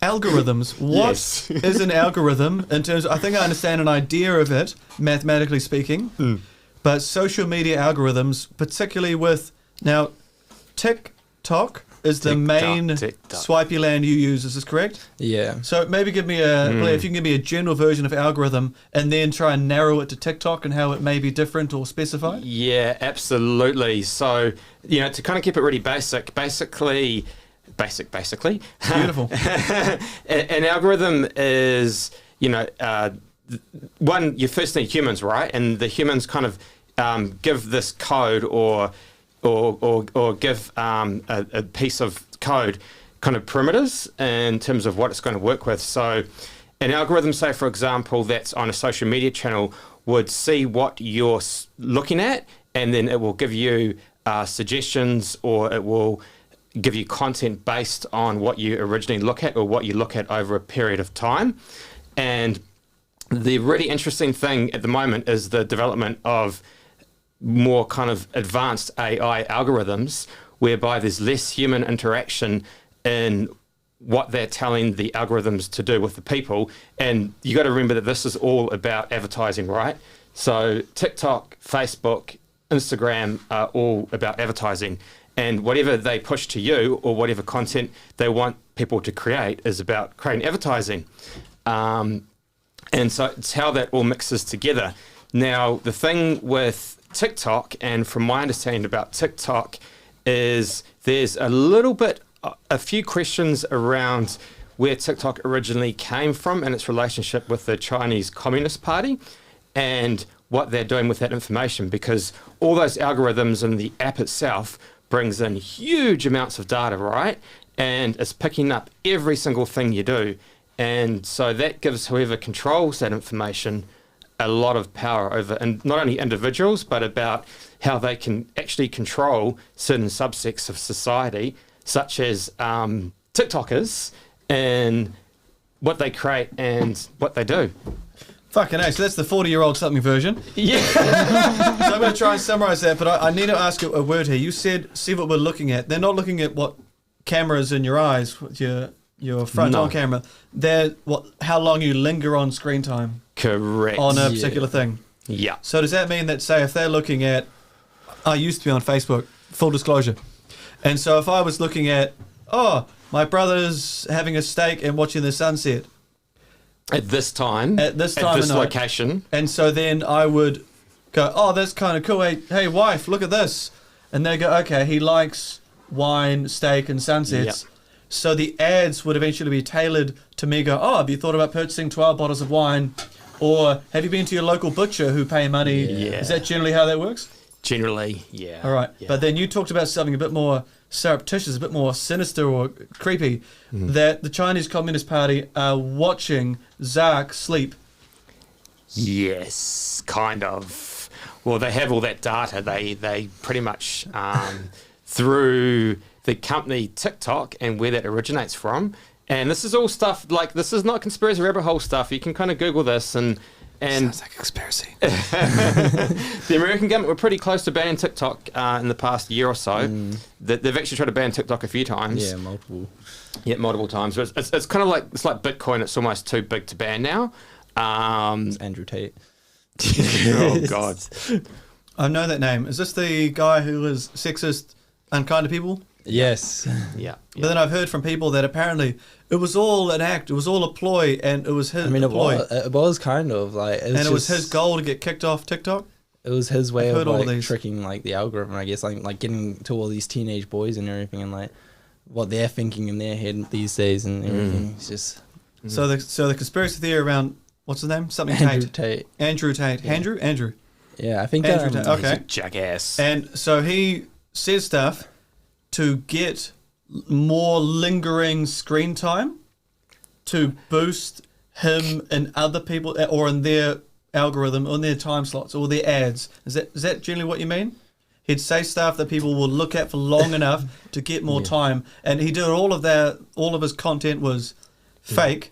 Algorithms. What is an algorithm in terms of, I think I understand an idea of it, mathematically speaking, but social media algorithms, particularly with, now, TikTok is the main swipey land you use, is this correct? Yeah. So maybe give me if you can give me a general version of algorithm and then try and narrow it to TikTok and how it may be different or specified? Yeah, absolutely. So, to kind of keep it really basically. Beautiful. An algorithm is, one, you first need humans, right? And the humans kind of give this code or give a piece of code kind of parameters in terms of what it's going to work with. So an algorithm, say, for example, that's on a social media channel would see what you're looking at, and then it will give you suggestions, or it will give you content based on what you originally look at or what you look at over a period of time. And the really interesting thing at the moment is the development of more kind of advanced AI algorithms, whereby there's less human interaction in what they're telling the algorithms to do with the people. And you got to remember that this is all about advertising, right? So TikTok, Facebook, Instagram are all about advertising. And whatever they push to you, or whatever content they want people to create, is about creating advertising. And so it's how that all mixes together. Now, the thing with TikTok, and from my understanding about TikTok, is there's a few questions around where TikTok originally came from and its relationship with the Chinese Communist Party, and what they're doing with that information, because all those algorithms and the app itself brings in huge amounts of data, right? And it's picking up every single thing you do. And so that gives whoever controls that information a lot of power over, and not only individuals, but about how they can actually control certain subsects of society, such as TikTokers, and what they create and what they do. Fucking hell, so that's the 40-year-old something version. Yeah. So I'm going to try and summarise that, but I need to ask a word here. You said, see what we're looking at. They're not looking at what cameras in your eyes, your front-on camera. They're how long you linger on screen time. Correct. On a particular thing. Yeah. So does that mean that, say, if they're looking at, I used to be on Facebook, full disclosure, And so if I was looking at, oh, my brother's having a steak and watching the sunset At this time, at this at night, location. and so then I would go, oh, that's kind of cool. Hey, wife, look at this. And they go, okay, he likes wine, steak, and sunsets. Yep. So the ads would eventually be tailored to me. Go, oh, have you thought about purchasing 12 bottles of wine? Or have you been to your local butcher who pay money? Yeah. Is that generally how that works? Generally, yeah. All right. Yeah. But then you talked about something a bit more surreptitious, a bit more sinister or creepy, that the Chinese Communist Party are watching ZARQ sleep. Yes, kind of. Well, they have all that data. They pretty much, through the company TikTok and where that originates from. And this is all stuff, like, this is not conspiracy rabbit hole stuff. You can kind of Google this and Sounds like a conspiracy. the American government were pretty close to banning TikTok in the past year or so. They've actually tried to ban TikTok a few times. Yeah, multiple. Yeah, multiple times. But it's kind of like, it's like Bitcoin. It's almost too big to ban now. It's Andrew Tate. Oh, God. I know that name. Is this the guy who was sexist, unkind to people? Yes. Yeah. But then I've heard from people that apparently it was all an act, it was all a ploy, and it was his I mean, ploy. it was kind of like, And it was his goal to get kicked off TikTok? It was his way I've of heard all like these. tricking like the algorithm, I guess, like getting to all these teenage boys and everything, and like what they're thinking in their head these days and everything. It's just So the conspiracy theory around, what's his name? Something Andrew Tate. Tate. Andrew Tate. Yeah. Andrew? Yeah, I think Andrew Tate. Okay. Jackass. And so he says stuff to get more lingering screen time to boost him and other people, or in their algorithm, on their time slots, or their ads. Is that generally what you mean? He'd say stuff that people will look at for long enough to get more time, and he did all of that. All of his content was fake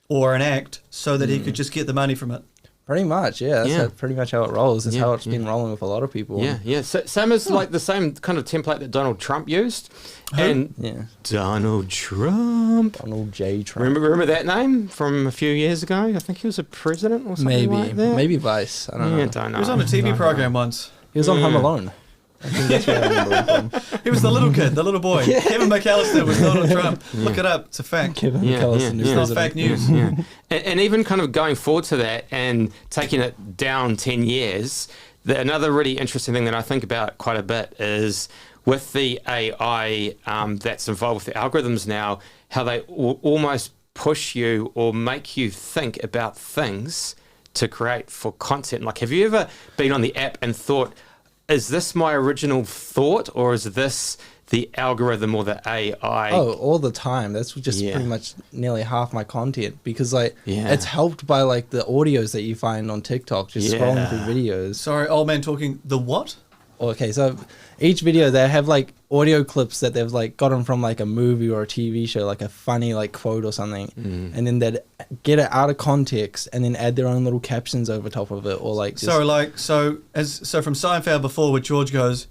or an act, so that he could just get the money from it. Pretty much, yeah. That's Yeah. pretty much how it rolls. That's Yeah, how it's yeah. been rolling with a lot of people. Yeah, yeah. So, same as like the same kind of template that Donald Trump used. And Yeah. Donald Trump. Donald J. Trump. Remember that name from a few years ago? I think he was a president or something like that. Maybe Vice. I don't know. Don't know. He was on a TV Don't program once. He was on Home Alone. I think that's where I remember him from. He was the little kid, the little boy. Kevin McAllister was Donald Trump. Look it up. It's a fact. Kevin Yeah, McAllister, yeah, new yeah. It's not president. fake news. Yeah. And even kind of going forward to that and taking it down 10 years, another really interesting thing that I think about quite a bit is with the AI that's involved with the algorithms now, how they almost push you or make you think about things to create for content. Like, have you ever been on the app and thought, is this my original thought, or is this the algorithm or the AI? Oh, all the time. That's just Yeah. pretty much nearly half my content, because like Yeah. it's helped by like the audios that you find on TikTok, just scrolling Yeah. through videos. Sorry, old man talking. The what? Okay, so each video they have like audio clips that they've like gotten from like a movie or a TV show, like a funny like quote or something, and then they'd get it out of context and then add their own little captions over top of it, or like just, So from Seinfeld before, where George goes,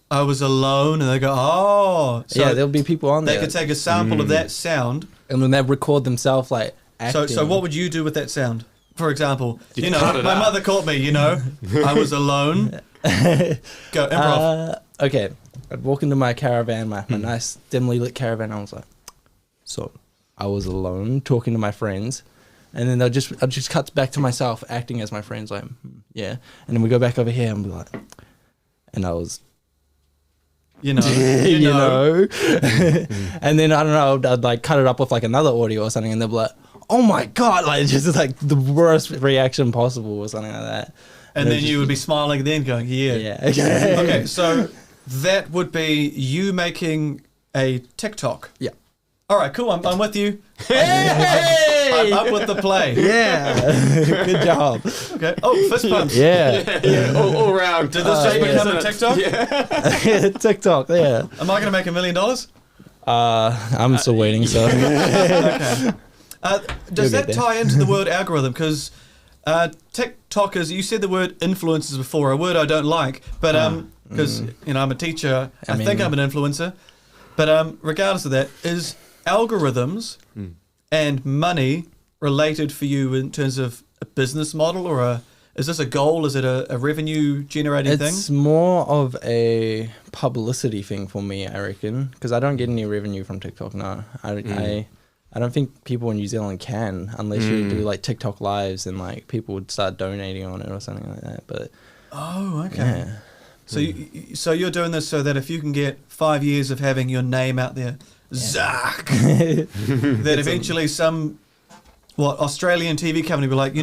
I was alone, and they go, oh, so yeah, there'll be people on they there, could take a sample of that sound. and then they record themselves like acting. So what would you do with that sound? For example, You'd cut it my out. mother caught me. I was alone. Go improv. Okay, I'd walk into my caravan, my nice dimly lit caravan. I was like, so I was alone talking to my friends, and then I'd just cut back to myself acting as my friends, like, yeah, and then we go back over here and be like, and I was, You know. and then I don't know, I'd like cut it up with like another audio or something, and they'll be like, oh my god, like just like the worst reaction possible or something like that. And then just- you would be smiling at the end, going, yeah. Yeah. Okay, so that would be you making a TikTok. Yeah. All right, cool. I'm with you. I'm up with the play. Yeah. Good job. Okay. Oh, fist pumps. Yeah. all around. Did this just become a TikTok? Yeah. TikTok, yeah. Am I going to make $1 million? I'm still waiting, so. Okay. Does You'll that get there. tie into the word algorithm? Because TikTokers, you said the word influencers before, a word I don't like, but because I'm a teacher, I think I'm an influencer. But regardless of that, is algorithms and money related for you in terms of a business model or Is this a goal? Is it a revenue generating thing? It's more of a publicity thing for me, I reckon, because I don't get any revenue from TikTok now. I don't think people in New Zealand can unless you do like TikTok lives and like people would start donating on it or something like that. But okay. Yeah. So you're doing this so that if you can get 5 years of having your name out there, ZARQ, that eventually some Australian TV company will be like,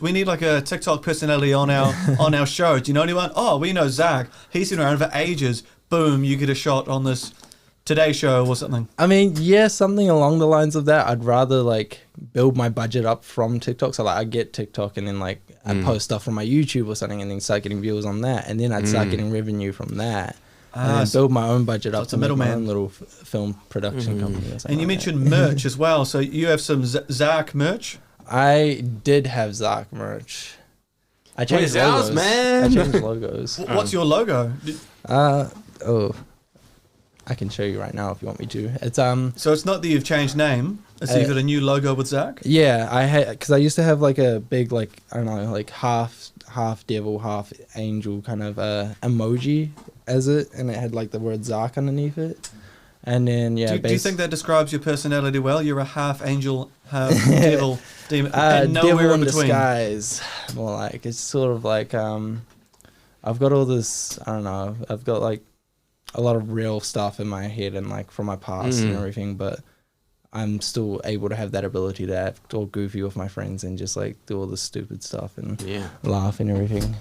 we need like a TikTok personality on our show. Do you know anyone? Oh, we know ZARQ. He's been around for ages. Boom, you get a shot on this Today Show or something. I mean, yeah, something along the lines of that. I'd rather like build my budget up from TikTok. So like I get TikTok and then like I post stuff from my YouTube or something and then start getting viewers on that. And then I'd start getting revenue from that. And then build my own budget up to make my own little film production company or something. And you mentioned merch as well. So you have some ZARQ merch? I did have ZARQ merch. I changed logos. Man? I changed logos. What's your logo? I can show you right now if you want me to. It's So it's not that you've changed name. So you've got a new logo with ZARQ? Yeah, I had because I used to have like a big like I don't know like half devil, half angel kind of emoji as it, and it had like the word ZARQ underneath it. And then do you think that describes your personality well? You're a half angel, half devil, demon, and nowhere devil in between. Disguise. More like it's sort of like I've got all this. I don't know. I've got like a lot of real stuff in my head and like from my past and everything, but I'm still able to have that ability to act all goofy with my friends and just like do all this stupid stuff and laugh and everything.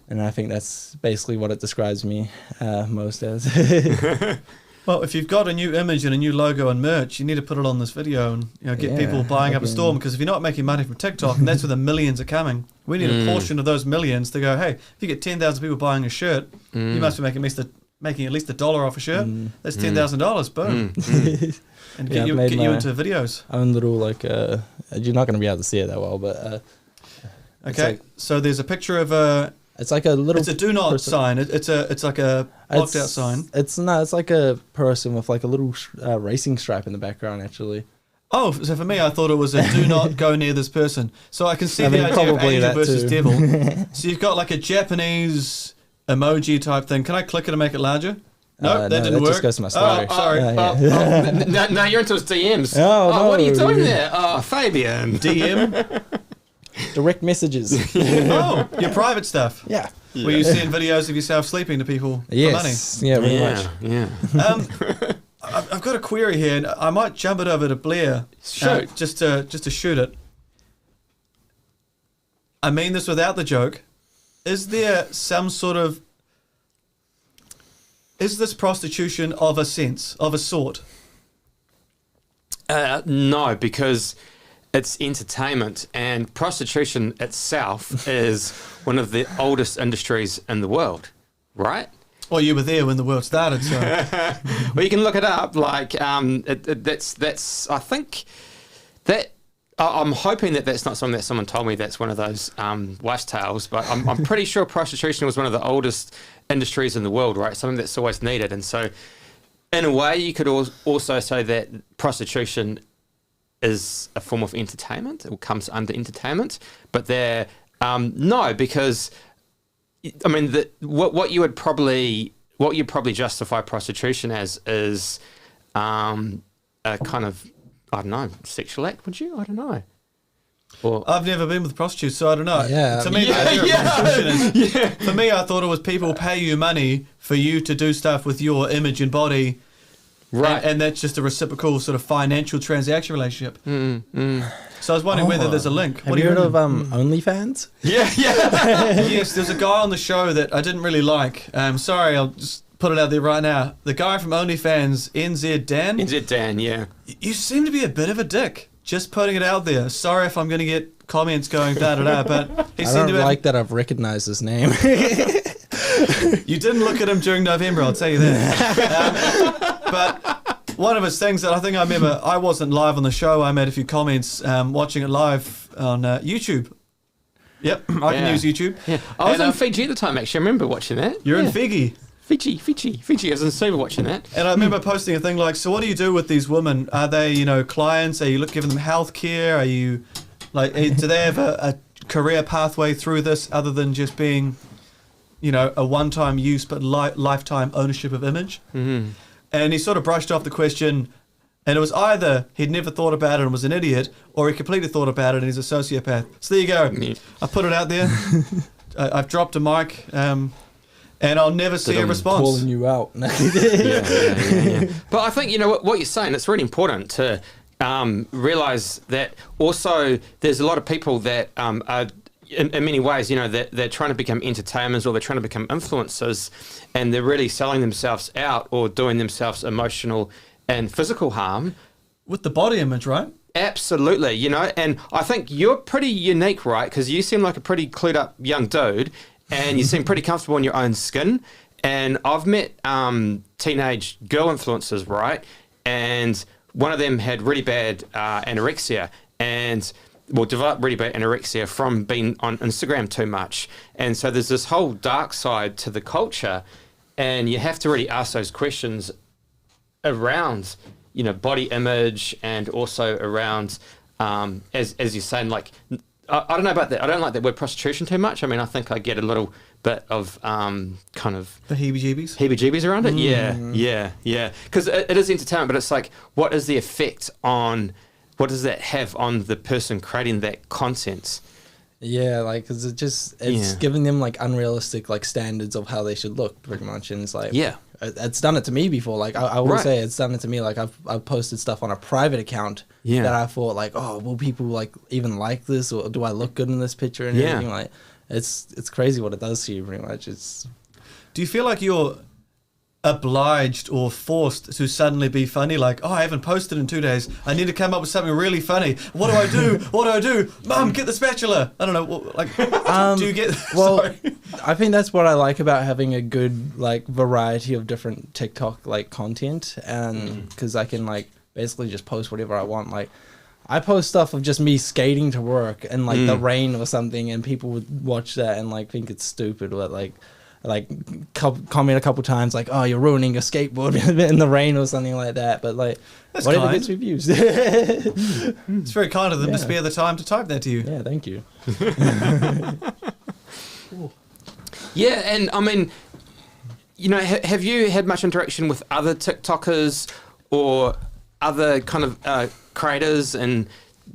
And I think that's basically what it describes me most as. Well, if you've got a new image and a new logo and merch, you need to put it on this video and get people buying up a storm, because if you're not making money from TikTok, and that's where the millions are coming, we need a portion of those millions to go, hey, if you get 10,000 people buying a shirt, you must be making at least $1 off a shirt. That's $10,000. Boom. And get you into videos. Own little like you're not going to be able to see it that well, but okay. Like, so there's a picture of a. It's like a little. It's a do not sign. It's like a blocked out sign. It's like a person with like a little racing stripe in the background actually. Oh, so for me, I thought it was a do not go near this person. So I can see the idea of angel versus devil. So you've got like a Japanese emoji type thing. Can I click it and make it larger? No, that didn't work. Just goes to my story. Oh, sorry. No, you're into his DMs. No. What are you doing there? Oh, Fabian. DM? Direct messages. Oh, your private stuff. Yeah. Where you send videos of yourself sleeping to people for money. Yeah, very much. Yeah. I've got a query here, and I might jump it over to Blair. Shoot. Just to shoot it. I mean this without the joke. Is there some sort of... Is this prostitution of a sort? No, because it's entertainment, and prostitution itself is one of the oldest industries in the world, right? Well, you were there when the world started, so... Well, you can look it up. Like, that's. I think that. I'm hoping that that's not something that someone told me. That's one of those wives' tales. But I'm pretty sure prostitution was one of the oldest industries in the world, right? Something that's always needed. And so, in a way, you could also say that prostitution is a form of entertainment. It comes under entertainment. But they're no, because I mean, what you probably justify prostitution as is a kind of, I don't know, sexual act, would you? I don't know. Or, I've never been with prostitutes, so I don't know. Yeah. To me, prostitution is, for me, I thought it was people pay you money for you to do stuff with your image and body. Right. And that's just a reciprocal sort of financial transaction relationship. So I was wondering whether there's a link. Have you heard of OnlyFans? Yeah. Yes, there's a guy on the show that I didn't really like. Sorry, I'll just put it out there right now. The guy from OnlyFans, NZ Dan. Yeah. You seem to be a bit of a dick. Just putting it out there. Sorry if I'm going to get comments going da-da-da, but he seemed to be... like that I've recognized his name. You didn't look at him during November, I'll tell you that. But one of his things that I think I remember, I wasn't live on the show. I made a few comments watching it live on YouTube. Yep, I can use YouTube. Yeah. I was in Fiji at the time, actually. I remember watching that. You're in Fiji? Fiji. I was in Suva watching that. And I remember posting a thing like, so what do you do with these women? Are they, clients? Are you giving them health care? Are you, do they have a career pathway through this other than just being, a one-time use but lifetime ownership of image? Mm-hmm. And he sort of brushed off the question, and it was either he'd never thought about it and was an idiot, or he completely thought about it and he's a sociopath. So there you go. Yeah. I put it out there. I've dropped a mic, and I'll never see a response. Calling you out. Yeah. But I think, what you're saying, it's really important to realize that also there's a lot of people that are, in many ways, that they're trying to become entertainers or they're trying to become influencers, and they're really selling themselves out or doing themselves emotional and physical harm. With the body image, right? Absolutely, and I think you're pretty unique, right? Because you seem like a pretty clued up young dude, and you seem pretty comfortable in your own skin. And I've met teenage girl influencers, right? And one of them had really bad anorexia and developed really bad anorexia from being on Instagram too much. And so there's this whole dark side to the culture, and you have to really ask those questions around, body image, and also around, as you're saying, like, I don't know about that. I don't like that word prostitution too much. I mean, I think I get a little bit of kind of the heebie-jeebies. Heebie-jeebies around it. Yeah. Because it is entertainment, but it's like, what is the effect on? What does that have on the person creating that content? Yeah, like, because it's giving them like unrealistic like standards of how they should look, pretty much, and it's like, it's done it to me before. Like, I will say it's done it to me. Like, I've posted stuff on a private account that I thought like, oh, will people like even like this, or do I look good in this picture and everything? Like, it's crazy what it does to you, pretty much. Do you feel like you're obliged or forced to suddenly be funny? Like, I haven't posted in 2 days. I need to come up with something really funny. What do I do? What do I do? Mum, get the spatula. I don't know. Like, do you get? Well, Sorry. I think that's what I like about having a good like variety of different TikTok like content, and because I can like basically just post whatever I want. Like, I post stuff of just me skating to work in like the rain or something, and people would watch that and like think it's stupid, or like comment a couple times like, oh, you're ruining your skateboard in the rain or something like that. But like, that's whatever kind. gets reviews. It's very kind of them to spare the time to type that to you. Yeah, thank you. Yeah, and I mean, have you had much interaction with other TikTokers or other kind of creators, and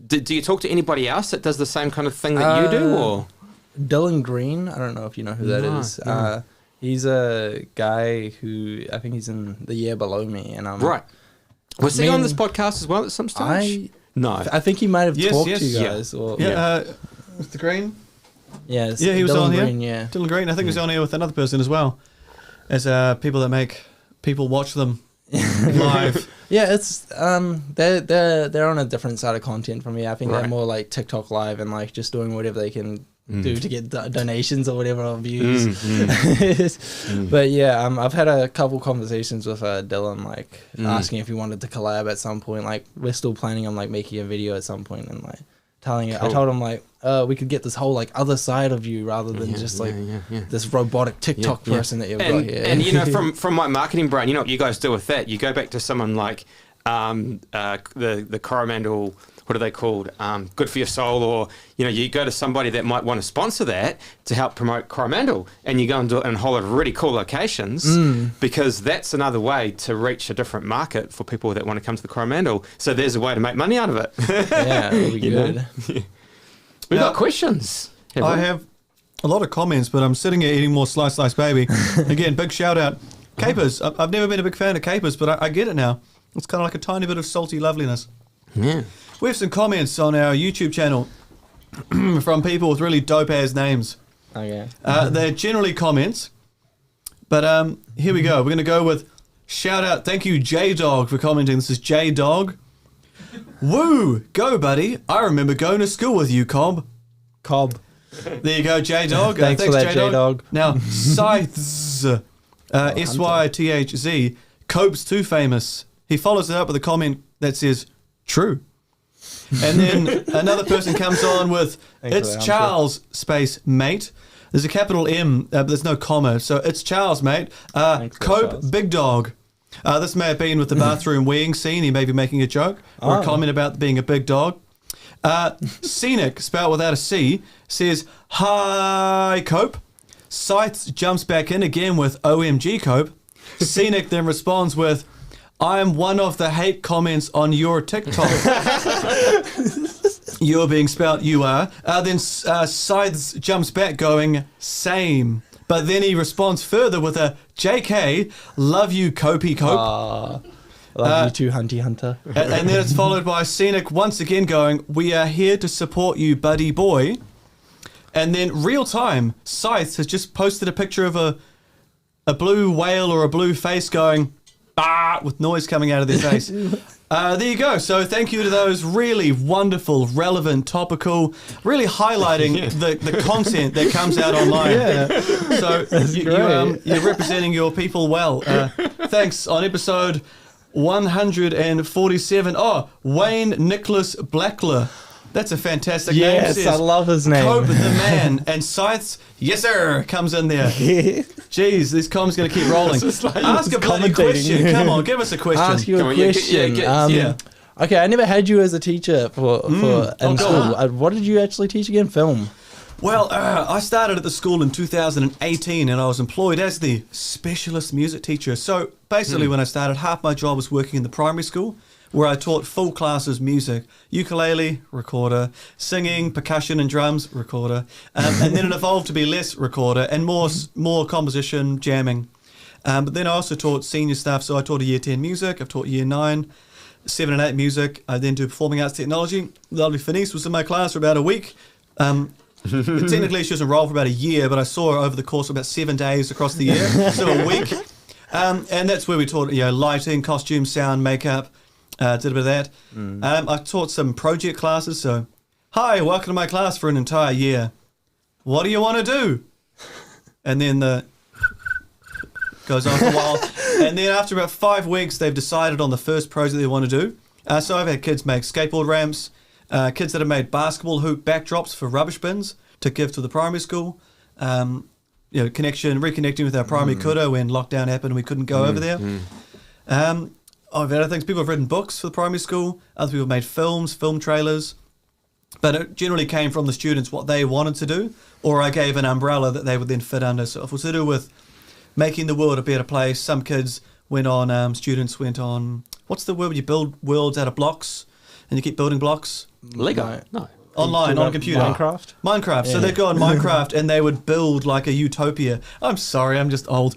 do you talk to anybody else that does the same kind of thing that you do, or? Dylan Green, I don't know if you know who that is. No. He's a guy who I think he's in the year below me, and right. Was he on this podcast as well at some stage? No, I think he might have talked to you yeah. guys. Or, Mr. Green. Yes, Yeah, he was Dylan on here. Green, yeah. Dylan Green. I think he was on here with another person as well, as people that make people watch them live. Yeah, it's they're on a different side of content from me. I think Right. they're more like TikTok live and like just doing whatever they can do to get donations or whatever or views. But yeah, I've had a couple conversations with Dylan, like asking if he wanted to collab at some point. Like, we're still planning on like making a video at some point, and like I told him like, we could get this whole like other side of you rather than just like this robotic TikTok person that you've got here. And from my marketing brain, you know what you guys do with that? You go back to someone like the Coromandel, what are they called? Good for Your Soul, or you go to somebody that might want to sponsor that to help promote Coromandel, and you go and do it in a whole lot of really cool locations, because that's another way to reach a different market for people that want to come to the Coromandel. So there's a way to make money out of it. Yeah, it'll be good. We've got questions. I have a lot of comments, but I'm sitting here eating more Slice Baby. Again, big shout out. Capers. I've never been a big fan of capers, but I get it now. It's kind of like a tiny bit of salty loveliness. Yeah. We have some comments on our YouTube channel from people with really dope-ass names. Okay. They're generally comments, but here we go. We're going to go with shout out. Thank you, J-Dog, for commenting. This is J-Dog. Woo! Go, buddy. I remember going to school with you, Cobb. There you go, J-Dog. Thanks for that, J-Dog. Now, Scythes, Sythz, Cope's too famous. He follows it up with a comment that says, true. And then another person comes on with, it's Charles, space, mate. There's a capital M, but there's no comma. So it's Charles, mate. Cope, Charles. big dog. This may have been with the bathroom weeing scene. He may be making a joke or a comment about being a big dog. Scenic, spelled without a C, says, "Hi, Cope." Scythes jumps back in again with "OMG, Cope." Scenic then responds with, "I'm one of the hate comments on your TikTok." You're being spelled "you are." Then Scythes jumps back going, "Same." But then he responds further with a "JK, love you, Copey Cope." I love you too, Hunty Hunter. And then it's followed by Scenic once again going, "We are here to support you, buddy boy." And then real time, Scythes has just posted a picture of a blue whale or a blue face going, "bah," with noise coming out of their face. There you go. So thank you to those really wonderful, relevant, topical, really highlighting the content that comes out online. Yeah. So you're representing your people well. Thanks. On episode 147. Oh, Wayne Nicholas Blackler. That's a fantastic name. Yes, I love his name. Cope the man. And Scythes, yes sir, comes in there. Jeez, this com's going to keep rolling. Ask a bloody question. Come on, give us a question. Ask you a question. Yeah. Okay, I never had you as a teacher in school. What did you actually teach again? Film. Well, I started at the school in 2018 and I was employed as the specialist music teacher. So basically when I started, half my job was working in the primary school where I taught full classes music, ukulele, recorder, singing, percussion and drums, recorder. And then it evolved to be less recorder and more composition, jamming. But then I also taught senior stuff. So I taught a year 10 music, I've taught year 9, 7 and 8 music. I then do performing arts technology. Lovely Fenice was in my class for about a week. Technically she was enrolled for about a year, but I saw her over the course of about 7 days across the year, so a week. And that's where we taught lighting, costume, sound, makeup, did a bit of that. I taught some project classes, so, "Hi, welcome to my class for an entire year. What do you want to do?" And then goes on for a while. And then after about 5 weeks, they've decided on the first project they want to do. So I've had kids make skateboard ramps, kids that have made basketball hoop backdrops for rubbish bins to give to the primary school. Reconnecting with our primary kura when lockdown happened and we couldn't go over there. I've had other things. People have written books for the primary school. Other people have made films, film trailers. But it generally came from the students what they wanted to do, or I gave an umbrella that they would then fit under. So if it was to do with making the world a better place, some kids students went on, what's the word when you build worlds out of blocks and you keep building blocks? Lego? No. Online, on a computer. Minecraft? Minecraft. So they'd go on Minecraft and they would build like a utopia. I'm sorry, I'm just old.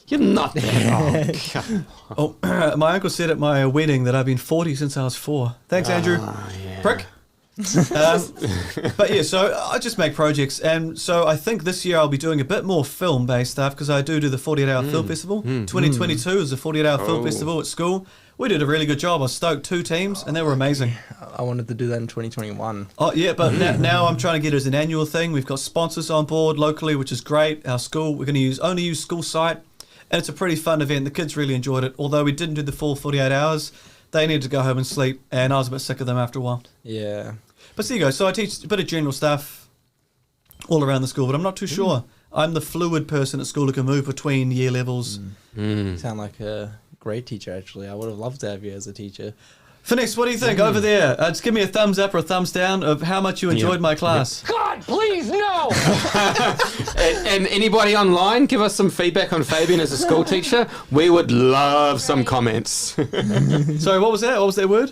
You're not that old. My uncle said at my wedding that I've been 40 since I was 4. Thanks, Andrew. Yeah. Prick. But yeah, so I just make projects. And so I think this year I'll be doing a bit more film-based stuff because I do the 48-hour film festival. 2022 is the 48-hour film festival at school. We did a really good job. I stoked 2 teams and they were amazing. I wanted to do that in 2021. Oh yeah, but now I'm trying to get it as an annual thing. We've got sponsors on board locally, which is great. Our school, we're going to only use school site. And it's a pretty fun event. The kids really enjoyed it. Although we didn't do the full 48 hours, they needed to go home and sleep. And I was a bit sick of them after a while. Yeah. But there you go. So I teach a bit of general stuff all around the school, but I'm not too sure. I'm the fluid person at school who can move between year levels. You sound like a great teacher, actually. I would have loved to have you as a teacher. Finesse, what do you think over there? Just give me a thumbs up or a thumbs down of how much you enjoyed my class. God, please, no! And anybody online, give us some feedback on Fabian as a school teacher. We would love some comments. Sorry, what was that? What was that word?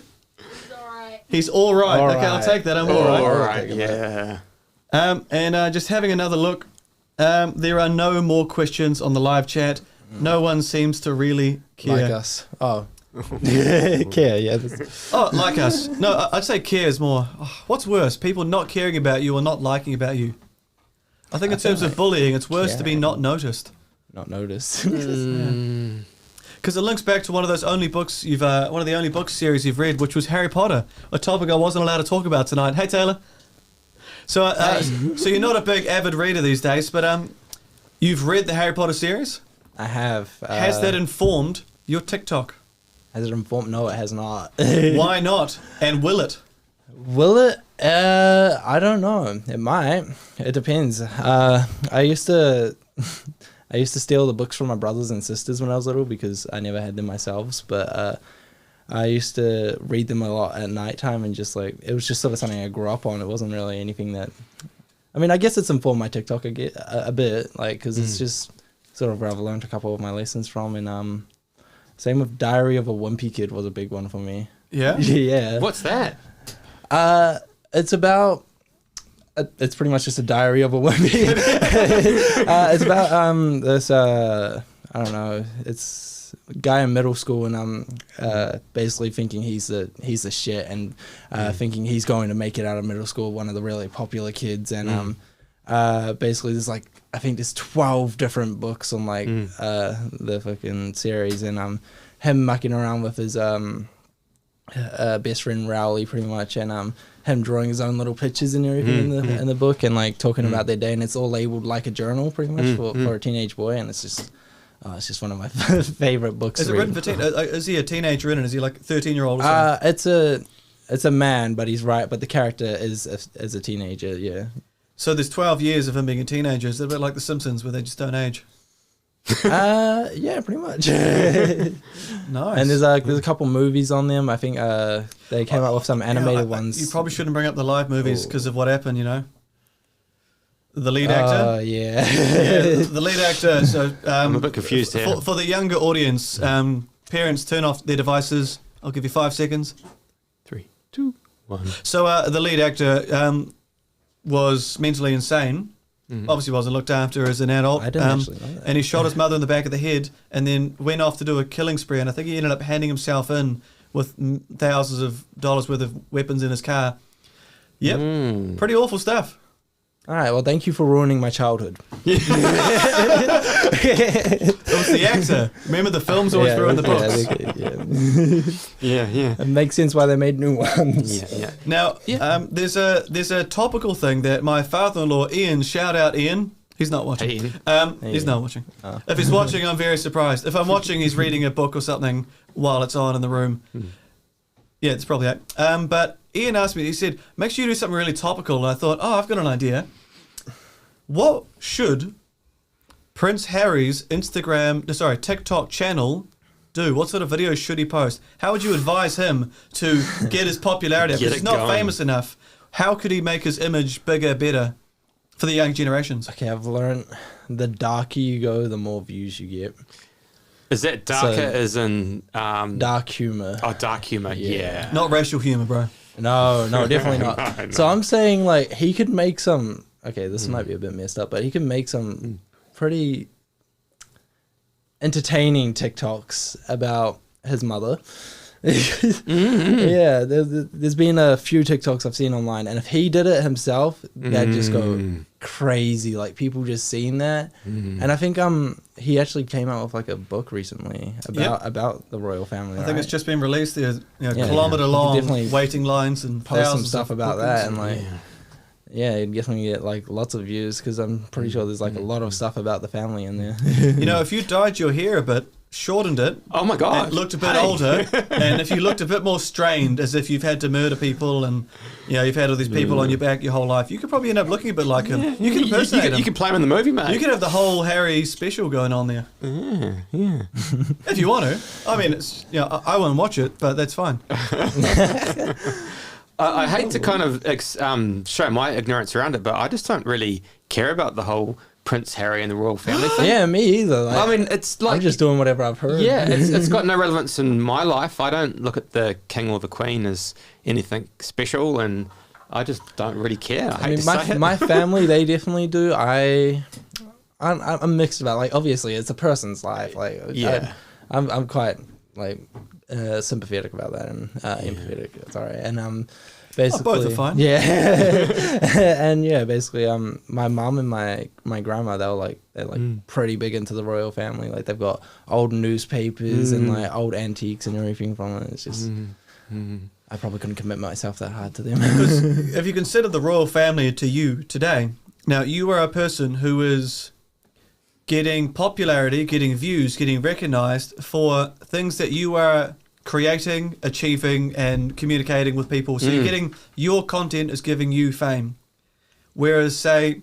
He's all right. All okay, right. I'll take that. I'm all right. All right, yeah. And just having another look, there are no more questions on the live chat. No one seems to really care. Like us. Oh. Care, yeah. Oh, like us. No, I'd say care is more. What's worse, people not caring about you or not liking about you? I think in terms of bullying, it's worse to be not noticed. Not noticed. Because it links back to one of those only books one of the only book series you've read, which was Harry Potter, a topic I wasn't allowed to talk about tonight. Hey, Taylor. So, so you're not a big avid reader these days, but you've read the Harry Potter series. I have. Has that informed your TikTok? Has it informed? No, it has not. Why not? And will it? Will it? I don't know. It might. It depends. I used to steal the books from my brothers and sisters when I was little because I never had them myself. But I used to read them a lot at nighttime, and just like, it was just sort of something I grew up on. It wasn't really anything that, I mean, I guess it's informed my TikTok a bit, like, because it's just sort of where I've learned a couple of my lessons from. And same with Diary of a Wimpy Kid was a big one for me. Yeah? Yeah. What's that? It's about, it's pretty much just a diary of a wimpy. It's about this, I don't know, it's a guy in middle school, and basically thinking he's the shit, and thinking he's going to make it out of middle school, one of the really popular kids. And basically there's like, I think there's 12 different books on like the fucking series, and him mucking around with his best friend Rowley, pretty much, and him drawing his own little pictures and everything in the book, and like talking about their day, and it's all labeled like a journal, pretty much, for a teenage boy, and it's just one of my favorite books. Is it written for is he a teenager in it? Is he like 13-year-old or something? It's a man, but but the character is a teenager, yeah. So there's 12 years of him being a teenager. Is it a bit like The Simpsons where they just don't age? Yeah, pretty much. Nice. And there's a couple movies on them. I think they came out with some animated ones. You probably shouldn't bring up the live movies because of what happened, you know? The lead actor? Yeah. The lead actor. So I'm a bit confused here. For the younger audience, parents, turn off their devices. I'll give you 5 seconds. 3, 2, 1. So the lead actor was mentally insane. Obviously wasn't looked after as an adult. I didn't actually know that. And he shot his mother in the back of the head and then went off to do a killing spree. And I think he ended up handing himself in with thousands of dollars worth of weapons in his car. Yep. Pretty awful stuff. All right, well, thank you for ruining my childhood. It was the actor. Remember, the films always ruin the books. Yeah. It makes sense why they made new ones. Yeah. Now, there's a topical thing that my father-in-law, Ian, shout out Ian. He's not watching. Hey, Ian. He's not watching. If he's watching, I'm very surprised. If I'm watching, he's reading a book or something while it's on in the room. Yeah, it's probably that. But Ian asked me, he said, make sure you do something really topical. And I thought, I've got an idea. What should Prince Harry's TikTok channel do? What sort of videos should he post? How would you advise him to get his popularity up? Because he's not famous enough. How could he make his image bigger, better for the young generations? Okay, I've learned the darker you go, the more views you get. Is that darker as in... dark humor. Oh, dark humor, yeah. Not racial humor, bro. No, definitely not. No. So I'm saying, like, he could make some... Okay, this might be a bit messed up, but he can make some pretty entertaining TikToks about his mother. Yeah, there's been a few TikToks I've seen online, and if he did it himself, that'd just go crazy. Like, people just seeing that. And I think he actually came out with like a book recently about the royal family. I think it's just been released. There's Yeah, kilometre long definitely waiting lines and post some thousands stuff of about bookings. that, and like yeah, you'd definitely get like lots of views, because I'm pretty sure there's like a lot of stuff about the family in there. You know, if you dyed your hair a bit, shortened it, Oh my God. and looked a bit older, and if you looked a bit more strained, as if you've had to murder people and you've had all these people on your back your whole life, you could probably end up looking a bit like him. You can impersonate him. You can play him in the movie, mate. You could have the whole Harry special going on there. Yeah. If you want to. I mean, it's I won't watch it, but that's fine. I hate to kind of show my ignorance around it, but I just don't really care about the whole Prince Harry and the royal family thing. Yeah, me either. Like, I mean, it's like... I'm just doing whatever I've heard. Yeah, it's got no relevance in my life. I don't look at the king or the queen as anything special, and I just don't really care. I hate to say it. My family, they definitely do. I'm mixed about, like, obviously it's a person's life. Like, I'm quite like sympathetic about that, and empathetic. Sorry, and basically both are fine. Yeah, and basically my mum and my grandma, they're pretty big into the royal family. Like, they've got old newspapers and like old antiques and everything from it. It's just I probably couldn't commit myself that hard to them. Because if you consider the royal family to you today, now you are a person who is getting popularity, getting views, getting recognized for things that you are creating, achieving, and communicating with people. So you're getting, your content is giving you fame. Whereas, say,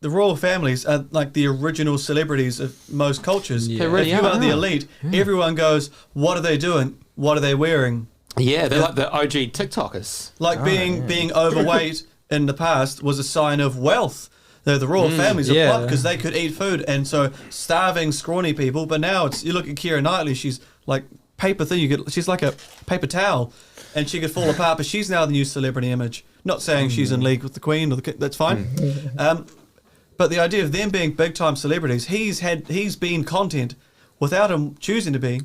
the royal families are like the original celebrities of most cultures. Yeah. They really If you are are. the elite, everyone goes, what are they doing? what are they wearing? Yeah, they're like the OG TikTokers. Like being overweight in the past was a sign of wealth. They're the royal families of blood because they could eat food, and so starving, scrawny people. But now you look at Keira Knightley; she's like paper thin. She's like a paper towel, and she could fall apart. But she's now the new celebrity image. Not saying she's in league with the Queen or that's fine. But the idea of them being big time celebrities, he's been content without him choosing to be.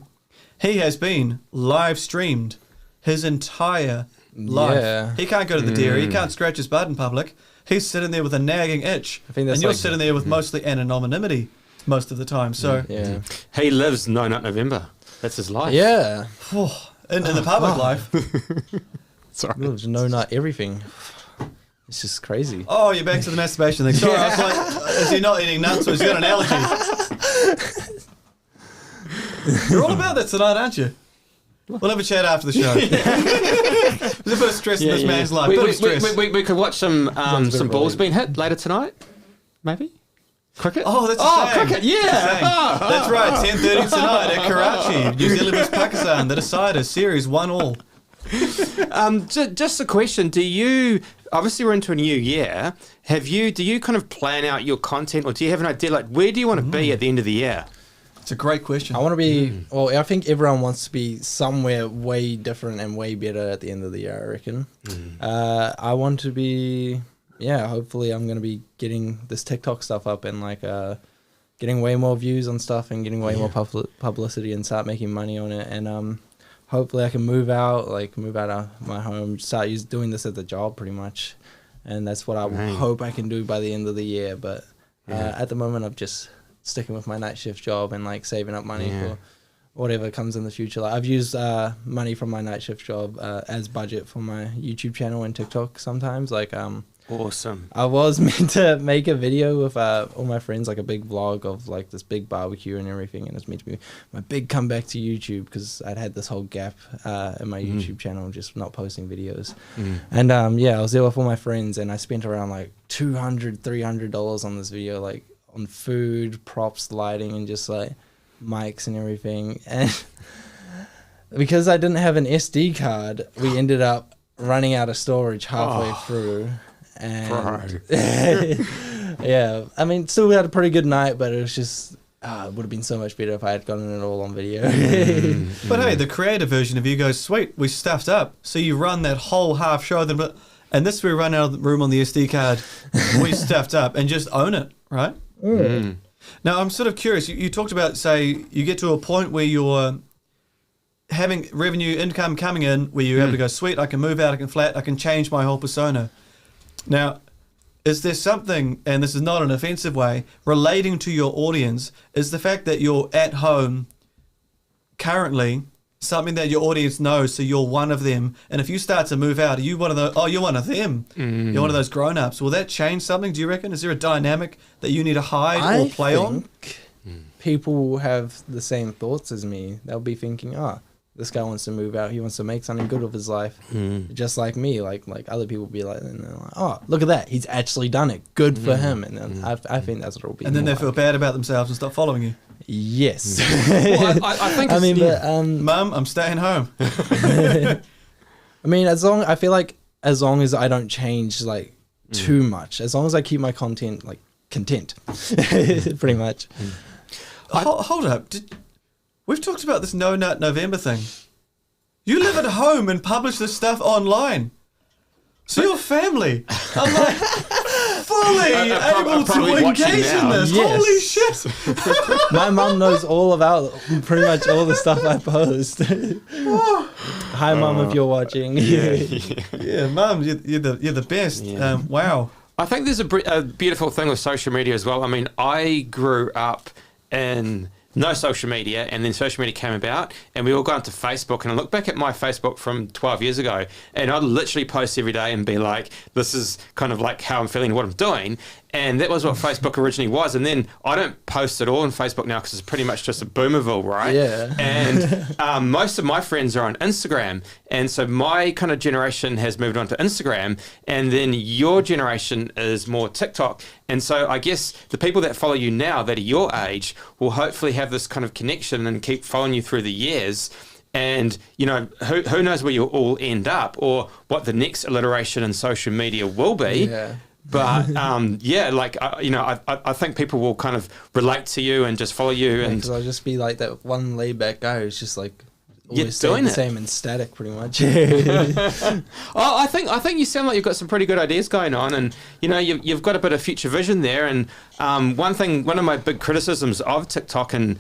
He has been live streamed his entire life. Yeah. He can't go to the dairy. He can't scratch his butt in public. He's sitting there with a nagging itch, I think that's and you're like- sitting there with mostly anonymity most of the time. So, Yeah. He lives No Nut November. That's his life. Yeah. in the public life, Sorry. There's no nut everything. It's just crazy. oh, you're back to the masturbation thing. Sorry, I was like, is he not eating nuts or has he got an allergy? You're all about that tonight, aren't you? We'll have a chat after the show. There's a bit of stress in this man's life. Bit of stress. We could watch some bit balls of being hit later tonight, maybe. Cricket. Oh, that's a shame. cricket. Yeah. That's right. 10:30 tonight at Karachi, New Zealand vs Pakistan. The decider series 1-1. Just a question. Do you, obviously we're into a new year, do you kind of plan out your content, or do you have an idea, like where do you want to be at the end of the year? It's a great question. I want to be, well, I think everyone wants to be somewhere way different and way better at the end of the year, I reckon. I want to be, hopefully I'm going to be getting this TikTok stuff up and like getting way more views on stuff and getting way more publicity and start making money on it. And hopefully I can move out of my home, start doing this as a job pretty much. And that's what I hope I can do by the end of the year. But at the moment I'm just sticking with my night shift job and like saving up money for whatever comes in the future. Like I've used money from my night shift job as budget for my YouTube channel and TikTok sometimes. Like Awesome. I was meant to make a video with all my friends, like a big vlog of like this big barbecue and everything, and it's meant to be my big comeback to YouTube because I'd had this whole gap in my YouTube channel, just not posting videos. And I was there with all my friends, and I spent around like $200-300 on this video, like on food, props, lighting, and just like mics and everything. And because I didn't have an SD card, we ended up running out of storage halfway through. And I mean, still we had a pretty good night, but it was just it would have been so much better if I had gotten it all on video. But hey, the creative version of you goes, sweet, we stuffed up. So you run that whole half show, and this we run out of the room on the SD card, we stuffed up, and just own it, right? Now, I'm sort of curious. You talked about, say, you get to a point where you're having revenue income coming in, where you're able to go, sweet, I can move out, I can change my whole persona. Now, is there something, and this is not an offensive way, relating to your audience, is the fact that you're at home currently something that your audience knows, so you're one of them, and if you start to move out, are you one of the, you're one of them, you're one of those grown-ups, will that change something, do you reckon? Is there a dynamic that you need to hide or play on? People have the same thoughts as me. They'll be thinking, this guy wants to move out. He wants to make something good of his life, just like me. Like other people be like, and they're like, oh, look at that. He's actually done it. Good for him. And then I think that's what it'll be. And then they feel bad about themselves and stop following you. Yes. Well, I think I mean, but, Mum, I'm staying home. I mean, as long as I don't change like too much, as long as I keep my content like content, pretty much. Hold up. We've talked about this No Nut November thing. You live at home and publish this stuff online. So your family are like fully able to engage in this. Yes. Holy shit. My mum knows all about pretty much all the stuff I post. Hi, Mum, if you're watching. Yeah, Mum, you're the best. Wow. I think there's a beautiful thing with social media as well. I mean, I grew up in no social media, and then social media came about, and we all got onto Facebook, and I look back at my Facebook from 12 years ago, and I'd literally post every day and be like, this is kind of like how I'm feeling, what I'm doing, and that was what Facebook originally was. And then I don't post at all on Facebook now because it's pretty much just a boomerville, right? Yeah. And most of my friends are on Instagram, and so my kind of generation has moved on to Instagram, and then your generation is more TikTok. And so I guess the people that follow you now that are your age will hopefully have this kind of connection and keep following you through the years. And, you know, who knows where you'll all end up or what the next iteration in social media will be. Yeah. But, I think people will kind of relate to you and just follow you. And Because I'll just be like that one laid back guy who's just like always doing the it. same and static pretty much. I think you sound like you've got some pretty good ideas going on, and you know you've got a bit of future vision there. And one of my big criticisms of TikTok and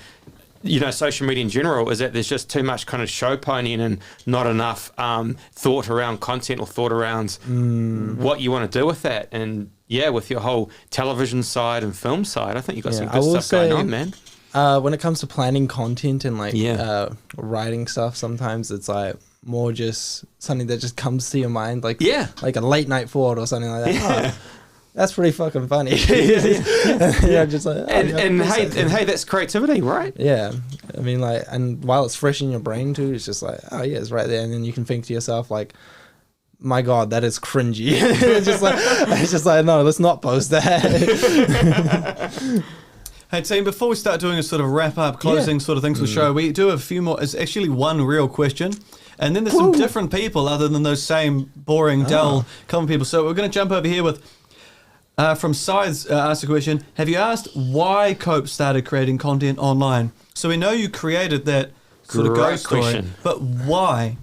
social media in general is that there's just too much kind of show ponying and not enough thought around content or thought around what you want to do with that. And yeah, with your whole television side and film side, I think you've got some good stuff going on, man. When it comes to planning content and writing stuff, sometimes it's like more just something that just comes to your mind, like a late night thought or something like that. Yeah. Oh, that's pretty fucking funny. Just like, hey, that's creativity, right? Yeah, I mean, like, and while it's fresh in your brain too, it's just like, oh yeah, it's right there, and then you can think to yourself like, my God, that is cringy. it's just like, no, let's not post that. Hey team, before we start doing a sort of wrap up, closing sort of things for the show, we do have a few more. It's actually one real question, and then there's some different people other than those same boring, dull, common people. So we're going to jump over here with from Sides asked a question. Have you asked why Cope started creating content online? So we know you created that sort of ghost story, but why?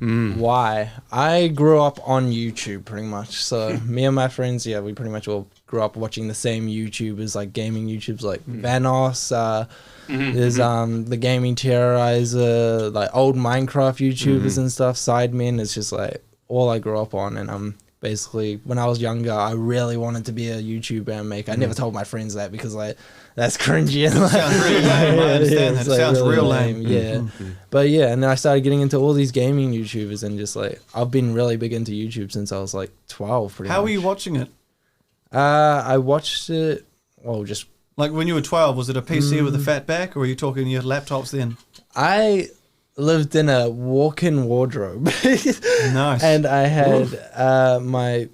Why? I grew up on YouTube pretty much. So me and my friends, we pretty much all grew up watching the same YouTubers, like gaming YouTubers, like Vanos. There's the Gaming Terrorizer, like old Minecraft YouTubers and stuff. Sidemen is just like all I grew up on, and basically when I was younger, I really wanted to be a YouTuber and maker. I never told my friends that because like that's cringy. And like, sounds really lame. I understand that. It sounds really real lame. Yeah. But yeah, and then I started getting into all these gaming YouTubers, and just like I've been really big into YouTube since I was like 12. Pretty much. How were you watching it? I watched it. Well, just like when you were 12, was it a PC with a fat back, or were you talking your laptops then? I lived in a walk-in wardrobe. Nice. And I had my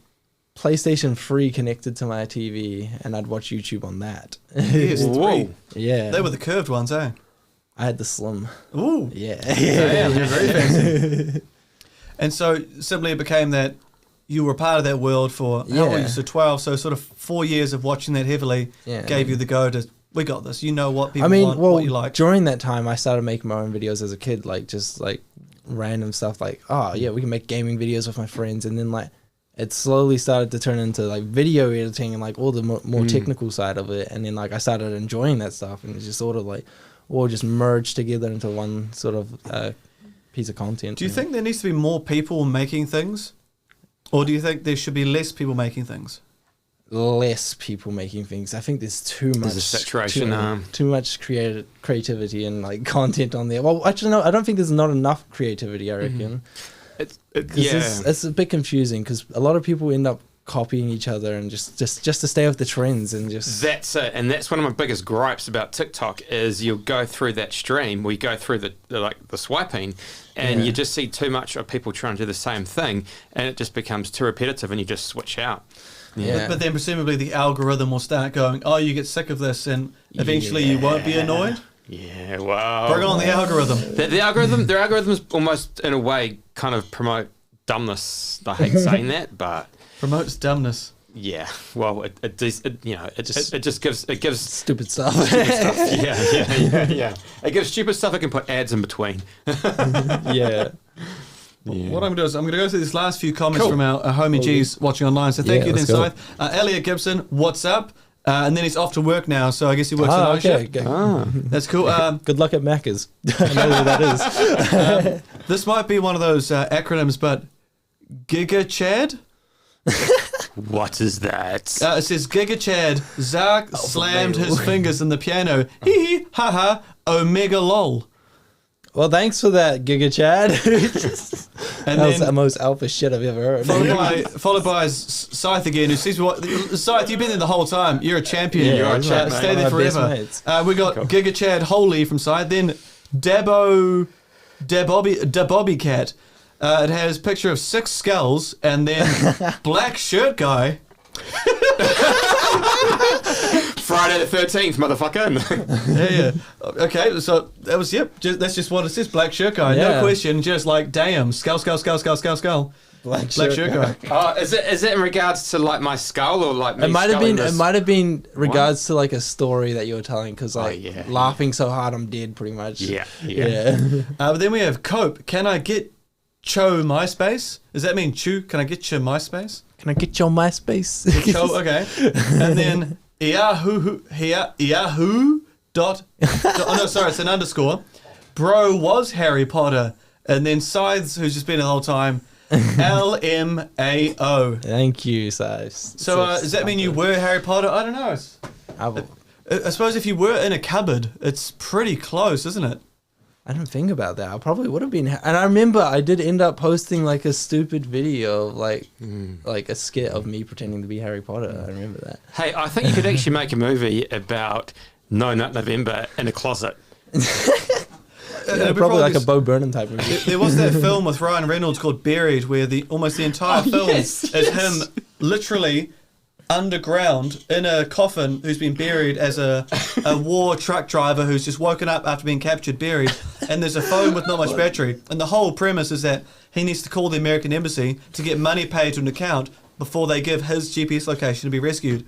PlayStation 3 connected to my TV, and I'd watch YouTube on that. PS3. Yeah. They were the curved ones, eh? I had the slim. Ooh. Yeah. Damn, you're very fancy. And so simply it became that you were part of that world for, how old were you? So 12, so sort of 4 years of watching that heavily gave you the go to, we got this, you know what people want, what you like. During that time, I started making my own videos as a kid, like just like random stuff like, oh yeah, we can make gaming videos with my friends. And then like it slowly started to turn into like video editing and like all the more technical side of it. And then like I started enjoying that stuff, and it just sort of like all just merged together into one sort of piece of content. Do you think there needs to be more people making things? Or do you think there should be less people making things? Less people making things. I think there's too much saturation. Too much creativity and like content on there. Well, actually, no, I don't think there's not enough creativity. I reckon. It's a bit confusing because a lot of people end up copying each other and just to stay with the trends and just. That's it, and that's one of my biggest gripes about TikTok is you'll go through that stream, we go through the swiping, and you just see too much of people trying to do the same thing, and it just becomes too repetitive, and you just switch out. Yeah. But then presumably the algorithm will start going, oh, you get sick of this, and eventually you won't be annoyed. Yeah, wow. Bring on the algorithm. The algorithms almost in a way kind of promote dumbness. I hate saying that, but promotes dumbness. Yeah, well, it just gives stupid stuff. Yeah. It gives stupid stuff. It can put ads in between. Yeah. What I'm going to do is I'm going to go through these last few comments from our homie G's watching online. So thank you, then, Scythe. Elliot Gibson, what's up? And then he's off to work now, so I guess he works at night shift. That's cool. Good luck at Macca's. I know who that is. This might be one of those acronyms, but Giga Chad? What is that? It says Giga Chad. ZARQ slammed his fingers in the piano. Hee hee, ha ha, omega lol. Well, thanks for that, Giga Chad. And that was the most alpha shit I've ever heard. Followed by Scythe again, who sees what. Scythe, you've been there the whole time. You're a champion. You're a champ, Stay there forever. We got Giga Chad Holy from Scythe. Then Dabobby Cat. It has a picture of 6 skulls and then black shirt guy. Friday the 13th, motherfucker. Yeah. Okay, so that was, that's just what it says, black shirt guy. Yeah. No question, just like, damn, skull. Black Shirt guy. Oh, is it in regards to like my skull or like me It might have sculling been. this? It might have been regards to like a story that you were telling, because like yeah. laughing so hard I'm dead, pretty much. Yeah. But then we have Cope. Can I get Cho MySpace? Does that mean Chew? Can I get your MySpace? Can I get your MySpace? Cho, okay. And then Yahoo dot. Oh no, sorry, it's an underscore. Bro was Harry Potter, and then Scythes, who's just been the whole time. LMAO. Thank you, Scythes. So does that mean you were Harry Potter? I don't know. I suppose if you were in a cupboard, it's pretty close, isn't it? I didn't think about that. I probably would have been. And I remember I did end up posting like a stupid video, like a skit of me pretending to be Harry Potter. I remember that. Hey, I think you could actually make a movie about No Nut November in a closet. Yeah, probably like a Bo Burnham type movie. There was that film with Ryan Reynolds called Buried, where almost the entire film is him literally underground in a coffin, who's been buried as a war truck driver who's just woken up after being captured, buried, and there's a phone with not much battery. And the whole premise is that he needs to call the American embassy to get money paid to an account before they give his GPS location to be rescued.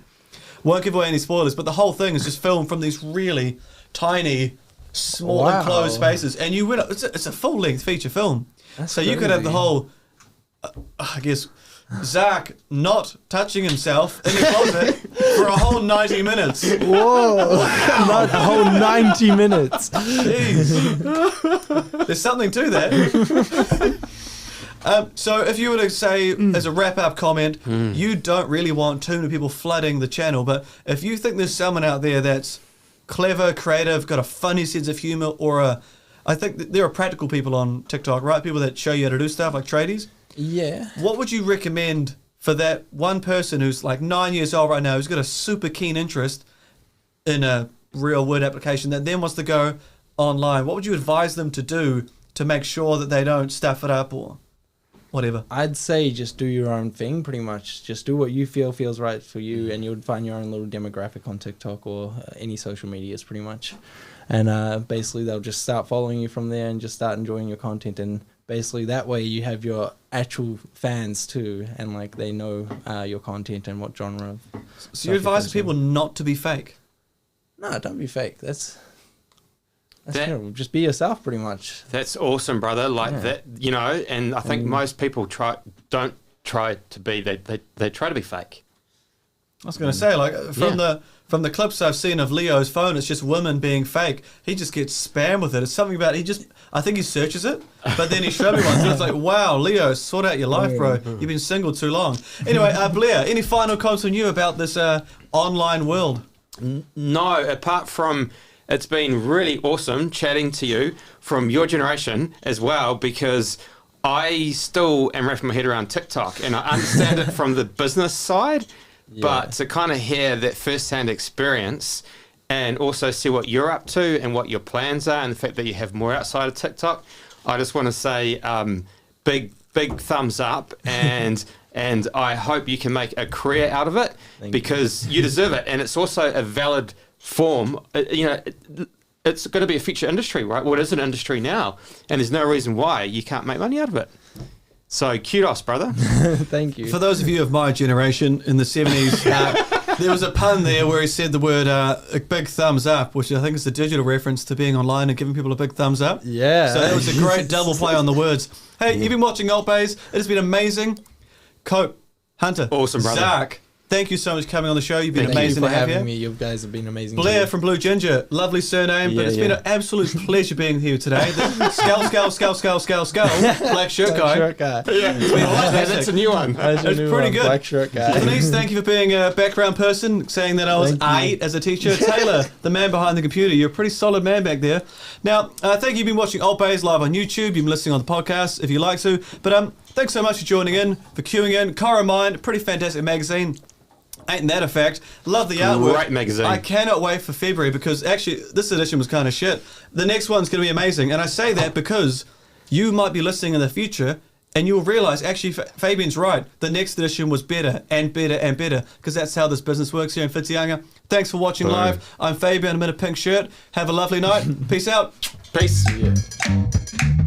Won't give away any spoilers, but the whole thing is just filmed from these really tiny, small enclosed spaces, and you win. It's a full-length feature film. That's so you could have the whole, I guess, ZARQ not touching himself in the closet for a whole 90 minutes. Whoa! Not a whole 90 minutes. Jeez. There's something to that. So if you were to say, as a wrap-up comment, you don't really want too many people flooding the channel, but if you think there's someone out there that's clever, creative, got a funny sense of humor, or I think that there are practical people on TikTok, right? People that show you how to do stuff, like tradies. Yeah. What would you recommend for that one person who's like 9 years old right now, who's got a super keen interest in a real word application that then wants to go online? What would you advise them to do to make sure that they don't stuff it up or whatever? I'd say just do your own thing, pretty much. Just do what you feel feels right for you, and you'll find your own little demographic on TikTok or any social medias, pretty much. And basically, they'll just start following you from there and just start enjoying your content. And basically, that way, you have your actual fans too, and like they know your content and what genre. So you advise people not to be fake? No, don't be fake. That's terrible. Just be yourself, pretty much. That's awesome, brother. Like that, you know. And I think most people don't try to be. They try to be fake. I was going to say, like, from the clips I've seen of Leo's phone, it's just women being fake. He just gets spam with it. It's something about I think he searches it, but then he showed me one. So it's like, wow, Leo, sort out your life, bro. You've been single too long. Anyway, Blair, any final comments from you about this online world? No, apart from it's been really awesome chatting to you from your generation as well, because I still am wrapping my head around TikTok, and I understand it from the business side. Yeah. But to kind of hear that first-hand experience and also see what you're up to and what your plans are, and the fact that you have more outside of TikTok, I just want to say big thumbs up, and I hope you can make a career out of it. Because you deserve it, and it's also a valid form. You know, it's going to be a future industry, right? Well, it is an industry now, and there's no reason why you can't make money out of it. So, kudos, brother. Thank you. For those of you of my generation in the 70s, there was a pun there where he said the word a big thumbs up, which I think is a digital reference to being online and giving people a big thumbs up. Yeah. So that was a great double play on the words. Hey, you've been watching ALTBAYS. It has been amazing. Cope, Hunter, awesome, brother. ZARQ, thank you so much for coming on the show. You've been amazing to have here. me. You guys have been amazing. Blair from Blue Ginger, lovely surname, but it's been an absolute pleasure being here today. Skull, black shirt guy. Yeah, that's a new one. It's pretty good. Black shirt guy. Denise, thank you for being a background person, saying that I was 8 as a teacher. Taylor, the man behind the computer, you're a pretty solid man back there. Now, thank you. You've been watching ALTBAYS live on YouTube. You've been listening on the podcast if you like to. But thanks so much for joining in, for queuing in. Cora Mind, pretty fantastic magazine. Ain't that a fact? Love the artwork. Great magazine. I cannot wait for February, because actually this edition was kind of shit. The next one's going to be amazing. And I say that because you might be listening in the future And you'll realize, actually, Fabian's right. The next edition was better and better and better, because that's how this business works here in Whitianga. Thanks for watching live. I'm Fabian. I'm in a pink shirt. Have a lovely night. Peace out. Peace. Yeah.